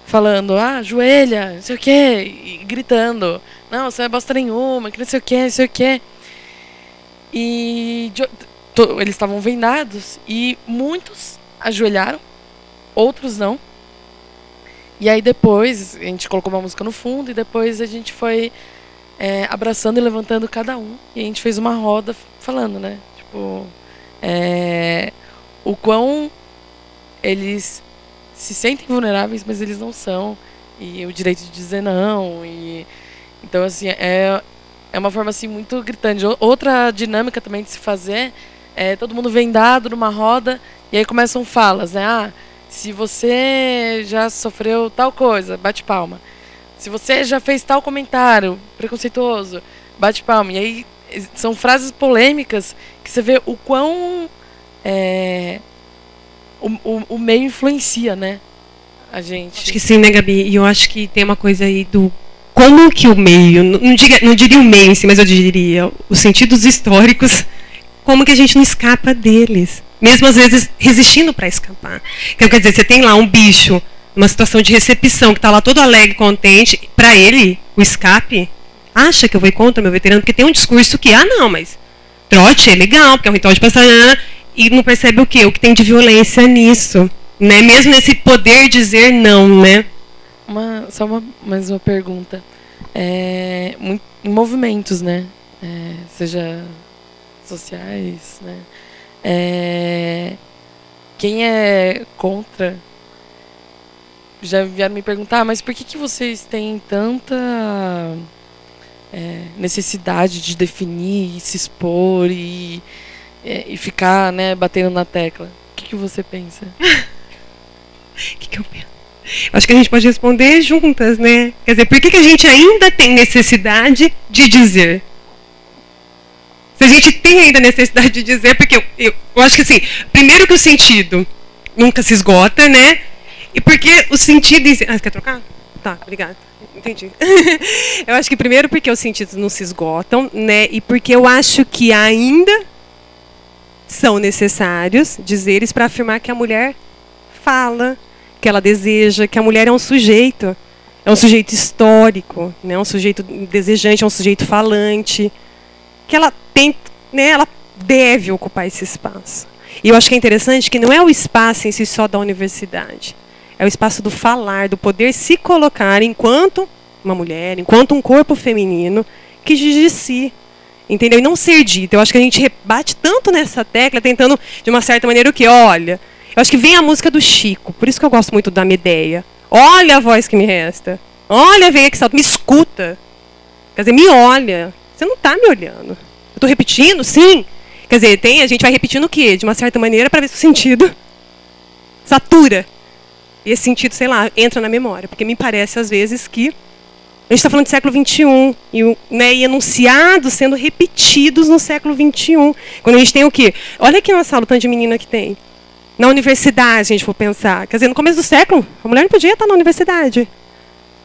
falando, ajoelha, não sei o quê, e gritando, não, você não é bosta nenhuma, que não sei o quê, não sei o quê. E eles estavam vendados e muitos ajoelharam, outros não. E aí depois a gente colocou uma música no fundo e depois a gente foi abraçando e levantando cada um. E a gente fez uma roda falando, né? Tipo, o quão eles se sentem vulneráveis, mas eles não são. E o direito de dizer não. Então, assim, é uma forma assim, muito gritante. Outra dinâmica também de se fazer é todo mundo vendado numa roda e aí começam falas, né? Se você já sofreu tal coisa, bate palma. Se você já fez tal comentário preconceituoso, bate palma. E aí são frases polêmicas que você vê o quão o meio influencia, né? A gente. Acho que sim, né, Gabi? E eu acho que tem uma coisa aí do como que o meio, não diria o meio em si, mas eu diria os sentidos históricos, como que a gente não escapa deles. Mesmo às vezes resistindo para escapar. Então, quer dizer, você tem lá um bicho, uma situação de recepção, que está lá todo alegre, contente, para ele, o escape, acha que eu vou ir contra meu veterano, porque tem um discurso que, não, mas trote é legal, porque é um ritual de passagem, e não percebe o quê? O que tem de violência nisso, né? Mesmo nesse poder dizer não, né? Mais uma pergunta. Em movimentos, né? Seja sociais, né? Quem é contra já vieram me perguntar, mas por que vocês têm tanta necessidade de definir e se expor e ficar, né, batendo na tecla? O que você pensa? O que eu penso? Acho que a gente pode responder juntas, né? Quer dizer, por que a gente ainda tem necessidade de dizer? Se a gente tem ainda necessidade de dizer, porque eu acho que assim, primeiro que o sentido nunca se esgota, né? E porque o sentido... você quer trocar? Tá, obrigada. Entendi. Eu acho que primeiro porque os sentidos não se esgotam, né? E porque eu acho que ainda são necessários dizeres para afirmar que a mulher fala, que ela deseja, que a mulher é um sujeito histórico, né? Um sujeito desejante, é um sujeito falante, que ela tem, né, ela deve ocupar esse espaço. E eu acho que é interessante que não é o espaço em si só da universidade. É o espaço do falar, do poder se colocar enquanto uma mulher, enquanto um corpo feminino que diz de si. Entendeu? E não ser dito. Eu acho que a gente rebate tanto nessa tecla, tentando, de uma certa maneira, o quê? Olha, eu acho que vem a música do Chico, por isso que eu gosto muito da Medeia. Olha a voz que me resta. Olha, vem aqui, salto, me escuta. Quer dizer, me olha. Você não está me olhando. Eu estou repetindo? Sim. Quer dizer, a gente vai repetindo o quê? De uma certa maneira, para ver se o sentido satura. E esse sentido, sei lá, entra na memória. Porque me parece, às vezes, que a gente está falando do século XXI. E enunciados sendo repetidos no século XXI. Quando a gente tem o quê? Olha aqui na sala o tanto de menina que tem. Na universidade, se a gente for pensar. Quer dizer, no começo do século, a mulher não podia estar na universidade.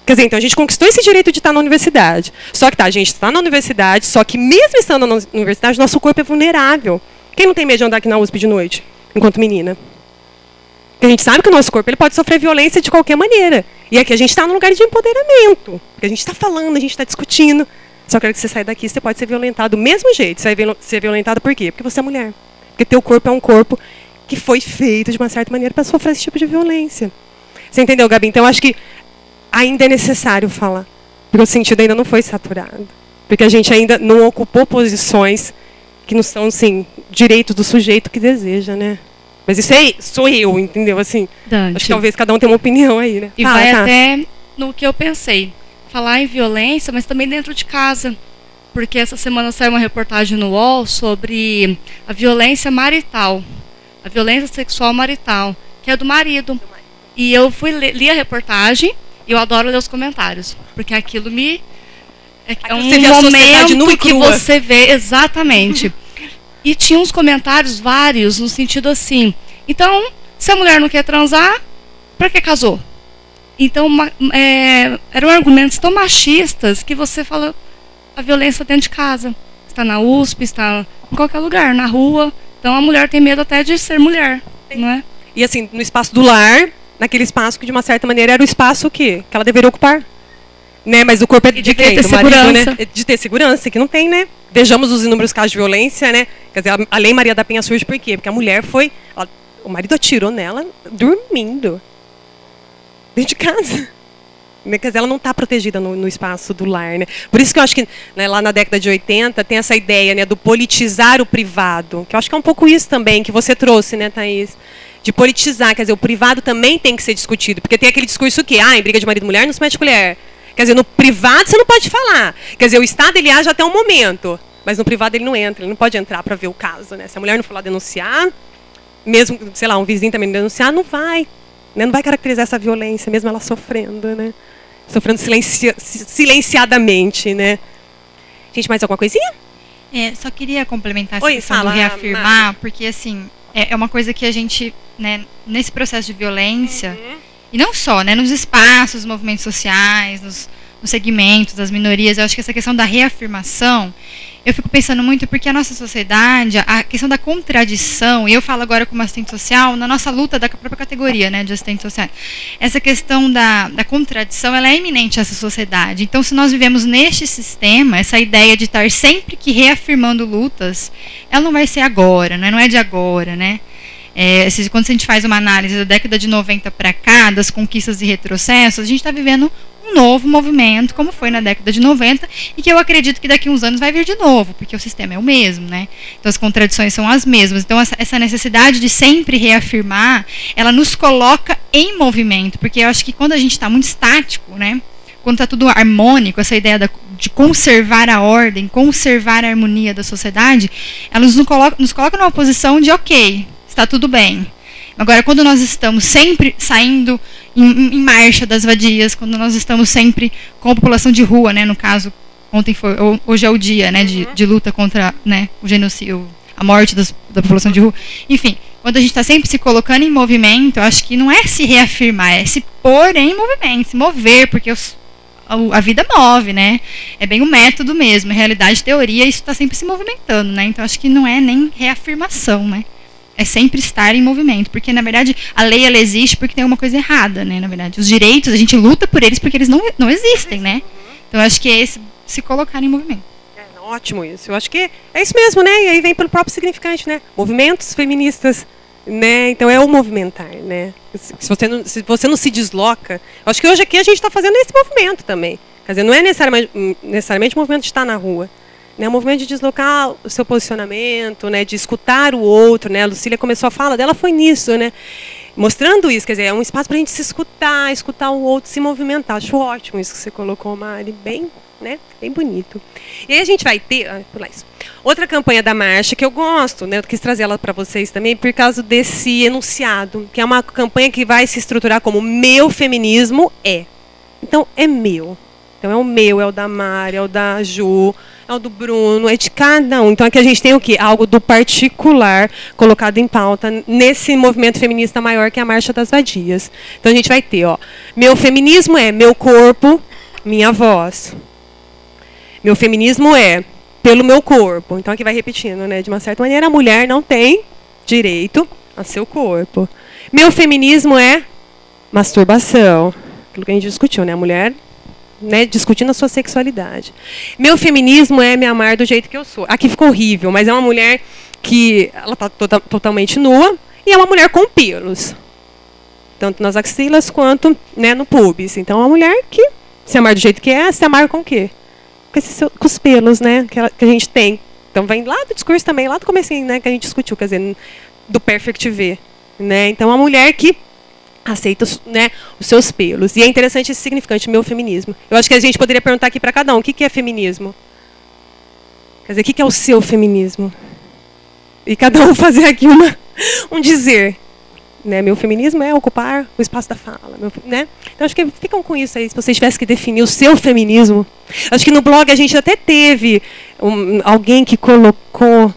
Quer dizer, então a gente conquistou esse direito de estar na universidade. Só que a gente está na universidade, só que mesmo estando na universidade, nosso corpo é vulnerável. Quem não tem medo de andar aqui na USP de noite, enquanto menina? Porque a gente sabe que o nosso corpo ele pode sofrer violência de qualquer maneira. E aqui a gente está num lugar de empoderamento. Porque a gente está falando, a gente está discutindo. Só que a hora que você sair daqui, você pode ser violentado do mesmo jeito. Você vai ser violentado por quê? Porque você é mulher. Porque teu corpo é um corpo que foi feito de uma certa maneira para sofrer esse tipo de violência. Você entendeu, Gabi? Então, eu acho que ainda é necessário falar. Porque o sentido ainda não foi saturado. Porque a gente ainda não ocupou posições que não são, assim, direitos do sujeito que deseja, né? Mas isso aí sou eu, entendeu? Assim, Dante. acho que talvez cada um tenha uma opinião aí, né? E vai até no que eu pensei. Falar em violência, mas também dentro de casa. Porque essa semana saiu uma reportagem no UOL sobre a violência marital. A violência sexual marital, que é do marido. E eu li a reportagem e eu adoro ler os comentários. Porque aquilo me... É um momento que você vê, exatamente. E tinha uns comentários vários, no sentido assim, então, se a mulher não quer transar, pra que casou? Então, eram argumentos tão machistas que você fala a violência dentro de casa. Está na USP, está em qualquer lugar, na rua. Então, a mulher tem medo até de ser mulher, não é? E assim, no espaço do lar, naquele espaço que de uma certa maneira era o espaço que ela deveria ocupar. Né, mas o corpo é de quem? Do marido, né? De ter segurança, que não tem, né? Vejamos os inúmeros casos de violência, né? Quer dizer, a Lei Maria da Penha surge por quê? Porque a mulher foi... o marido atirou nela dormindo. Dentro de casa. Quer dizer, ela não está protegida no espaço do lar, né? Por isso que eu acho que, né, lá na década de 80 tem essa ideia, né, do politizar o privado. Que eu acho que é um pouco isso também que você trouxe, né, Thaís? De politizar. Quer dizer, o privado também tem que ser discutido. Porque tem aquele discurso que, em briga de marido e mulher não se mete colher. Quer dizer, no privado você não pode falar. Quer dizer, o Estado ele age até um momento, mas no privado ele não entra, ele não pode entrar para ver o caso, né? Se a mulher não for lá denunciar, mesmo, sei lá, um vizinho também não denunciar, não vai, né? Não vai caracterizar essa violência, mesmo ela sofrendo, né? Sofrendo silenciadamente, né? Gente, mais alguma coisinha? Só queria complementar essa questão do reafirmar, porque assim, é uma coisa que a gente, né, nesse processo de violência... E não só, né, nos espaços, nos movimentos sociais, nos segmentos das minorias, eu acho que essa questão da reafirmação, eu fico pensando muito porque a nossa sociedade, a questão da contradição, e eu falo agora como assistente social, na nossa luta da própria categoria, né, de assistente social, essa questão da contradição, ela é iminente a essa sociedade. Então, se nós vivemos neste sistema, essa ideia de estar sempre que reafirmando lutas, ela não vai ser agora, né, não é de agora, né. Quando a gente faz uma análise da década de 90 para cá, das conquistas e retrocessos, a gente está vivendo um novo movimento, como foi na década de 90, e que eu acredito que daqui a uns anos vai vir de novo, porque o sistema é o mesmo, né? Então as contradições são as mesmas. Então essa necessidade de sempre reafirmar, ela nos coloca em movimento, porque eu acho que quando a gente está muito estático, né? Quando está tudo harmônico, essa ideia de conservar a ordem, conservar a harmonia da sociedade, ela nos coloca numa posição de ok, está tudo bem. Agora, quando nós estamos sempre saindo em marcha das vadias, quando nós estamos sempre com a população de rua, né, no caso, hoje é o dia, né, de luta contra, né, o genocídio, a morte da população de rua, enfim, quando a gente está sempre se colocando em movimento, eu acho que não é se reafirmar, é se pôr em movimento, se mover, porque a vida move, né, é bem o método mesmo, a realidade, teoria, isso está sempre se movimentando, né, então acho que não é nem reafirmação, né. É sempre estar em movimento, porque na verdade a lei ela existe porque tem alguma coisa errada, né? Na verdade, os direitos a gente luta por eles porque eles não existem, né? Então eu acho que é esse se colocar em movimento. Ótimo isso. Eu acho que é isso mesmo, né? E aí vem pelo próprio significante, né? Movimentos feministas, né? Então é o movimentar, né? Se você não se desloca, eu acho que hoje aqui a gente está fazendo esse movimento também. Quer dizer, não é necessariamente o movimento de estar na rua. Né, o movimento de deslocar o seu posicionamento, né, de escutar o outro, né, a Lucília começou a fala dela foi nisso, né, mostrando isso, quer dizer, é um espaço para a gente se escutar o outro, se movimentar. Acho ótimo isso que você colocou, Mari, bem, né, bem bonito. E aí a gente vai ter, outra campanha da marcha que eu gosto, né, eu quis trazer ela para vocês também por causa desse enunciado, que é uma campanha que vai se estruturar como meu feminismo é. Então é meu. Então é o meu, é o da Mari, é o da Ju, é o do Bruno, é de cada um. Então aqui a gente tem o quê? Algo do particular colocado em pauta nesse movimento feminista maior que é a Marcha das Vadias. Então a gente vai ter, ó, meu feminismo é meu corpo, minha voz. Meu feminismo é pelo meu corpo. Então aqui vai repetindo, né? De uma certa maneira, a mulher não tem direito a seu corpo. Meu feminismo é masturbação. Aquilo que a gente discutiu, né? A mulher, né, discutindo a sua sexualidade. Meu feminismo é me amar do jeito que eu sou. Aqui ficou horrível, mas é uma mulher que ela está totalmente nua e é uma mulher com pelos. Tanto nas axilas quanto, né, no pubis. Então, é uma mulher que se amar do jeito que é, se amar com o quê? Com os pelos, né, que a gente tem. Então, vem lá do discurso também, lá do comecinho, né, que a gente discutiu, quer dizer, do Perfect V. Né? Então, é uma mulher que aceita, né, os seus pelos. E é interessante esse significante, meu feminismo. Eu acho que a gente poderia perguntar aqui para cada um, o que é feminismo? Quer dizer, o que é o seu feminismo? E cada um fazer aqui um dizer. Né? Meu feminismo é ocupar o espaço da fala. Né? Então, acho que ficam com isso aí, se vocês tivessem que definir o seu feminismo. Acho que no blog a gente até teve alguém que colocou,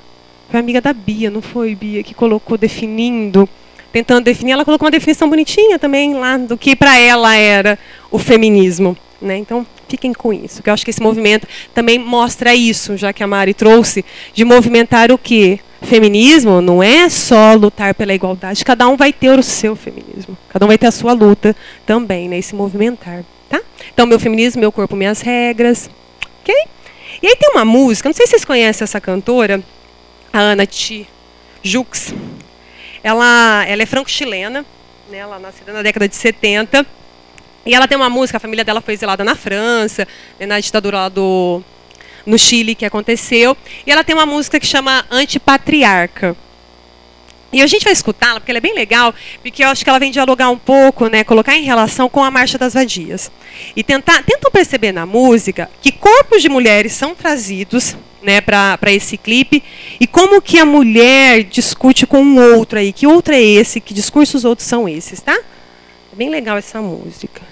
foi amiga da Bia, não foi, Bia, que colocou tentando definir, ela colocou uma definição bonitinha também lá do que para ela era o feminismo. Né? Então, fiquem com isso, que eu acho que esse movimento também mostra isso, já que a Mari trouxe, de movimentar o quê? Feminismo não é só lutar pela igualdade, cada um vai ter o seu feminismo, cada um vai ter a sua luta também, né? Esse movimentar. Tá? Então, meu feminismo, meu corpo, minhas regras. Ok? E aí tem uma música, não sei se vocês conhecem essa cantora, a Ana T. Jux. Ela é franco-chilena, né? Ela nasceu na década de 70. E ela tem uma música, a família dela foi exilada na França, né, na ditadura lá no Chile que aconteceu. E ela tem uma música que chama Antipatriarca. E a gente vai escutá-la, porque ela é bem legal, porque eu acho que ela vem dialogar um pouco, né, colocar em relação com a Marcha das Vadias. E tentam perceber na música que corpos de mulheres são trazidos, né, para esse clipe, e como que a mulher discute com um outro aí. Que outro é esse? Que discursos outros são esses, tá? É bem legal essa música.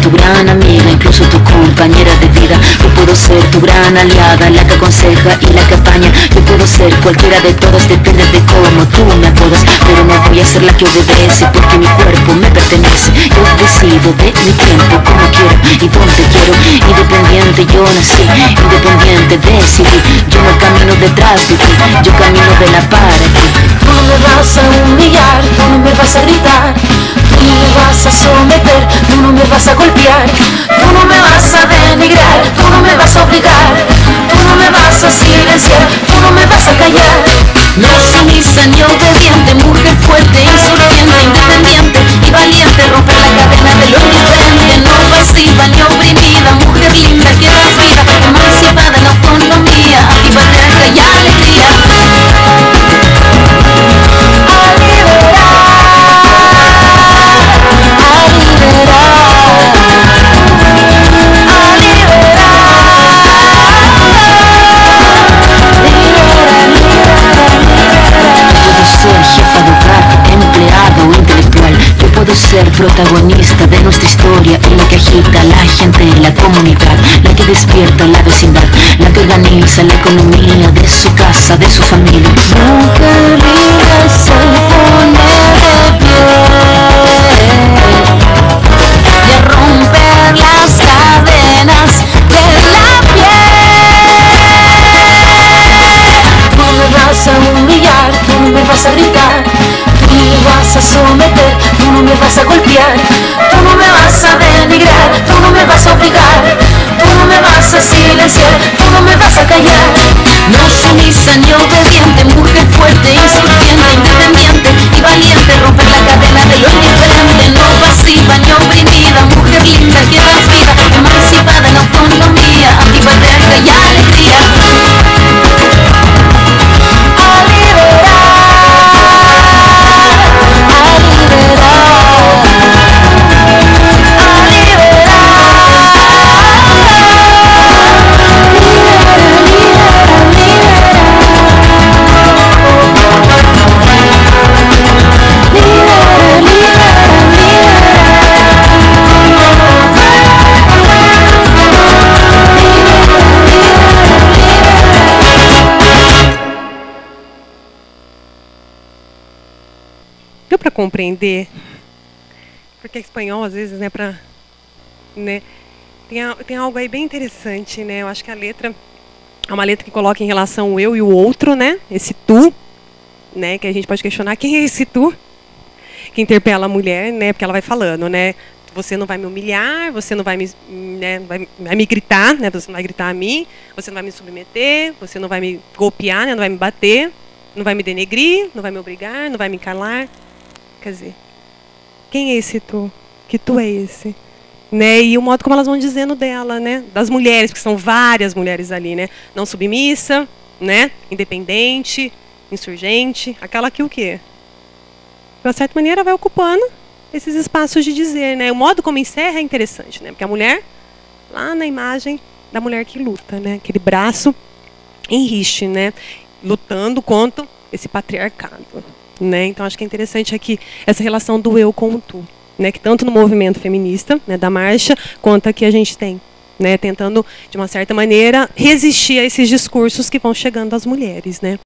Tu gran amiga, incluso tu compañera de vida. Yo puedo ser tu gran aliada, la que aconseja y la que apaña. Yo puedo ser cualquiera de todas, depende de cómo tú me apodas. Pero no voy a ser la que obedece, porque mi cuerpo me pertenece. Yo decido de mi tiempo, como quiero y donde quiero. Independiente yo nací, independiente decidí. Yo no camino detrás de ti, yo camino de la para ti. Tú no me vas a humillar, tú no me vas a gritar, tú no me vas a someter, tú no me vas a golpear, tú no me vas a denigrar, tú no me vas a obligar, tú no me vas a silenciar, tú no me vas a callar. No sumisa ni obediente, mujer fuerte, insurgente, independiente y valiente, romper la cadena de lo indiferente. No pasiva ni oprimida, mujer linda que da vida, emancipada en autonomía, antipatriarca y alegría. Ser protagonista de nuestra historia y la que agita a la gente en la comunidad, la que despierta la vecindad, la que organiza la economía de su casa, de su familia. Mujer libre se pone de pie y a romper las cadenas de la piel. Tú no me vas a humillar, tú no me vas a gritar, tú no me vas a someter, tú no me vas a golpear, tú no me vas a denigrar, tú no me vas a obligar, tú no me vas a silenciar, tú no me vas a callar. No sumisa ni obediente, mujer fuerte, insurgente, independiente y valiente, romper la cadena de lo indiferente. No pasiva ni Deu para compreender? Porque espanhol, às vezes, né, né, tem algo aí bem interessante, né? Eu acho que a letra é uma letra que coloca em relação o eu e o outro, né? Esse tu, né? Que a gente pode questionar quem é esse tu, que interpela a mulher, né? Porque ela vai falando, né? Você não vai me humilhar, você não vai me, né, vai me gritar, né? Você não vai gritar a mim, você não vai me submeter, você não vai me golpear, né? Não vai me bater, não vai me denegrir, não vai me obrigar, não vai me calar. Quer dizer, quem é esse tu? Que tu é esse? Né? E o modo como elas vão dizendo dela, né? Das mulheres, porque são várias mulheres ali, né? Não submissa, né? Independente, insurgente, aquela que o quê? De uma certa maneira vai ocupando esses espaços de dizer, né? O modo como encerra é interessante, né? Porque a mulher, lá na imagem da mulher que luta, né? Aquele braço em riche, né? Lutando contra esse patriarcado, né? Então acho que é interessante aqui essa relação do eu com o tu, né? Que tanto no movimento feminista, né, da marcha, quanto aqui a gente tem, né? Tentando de uma certa maneira resistir a esses discursos que vão chegando às mulheres, né?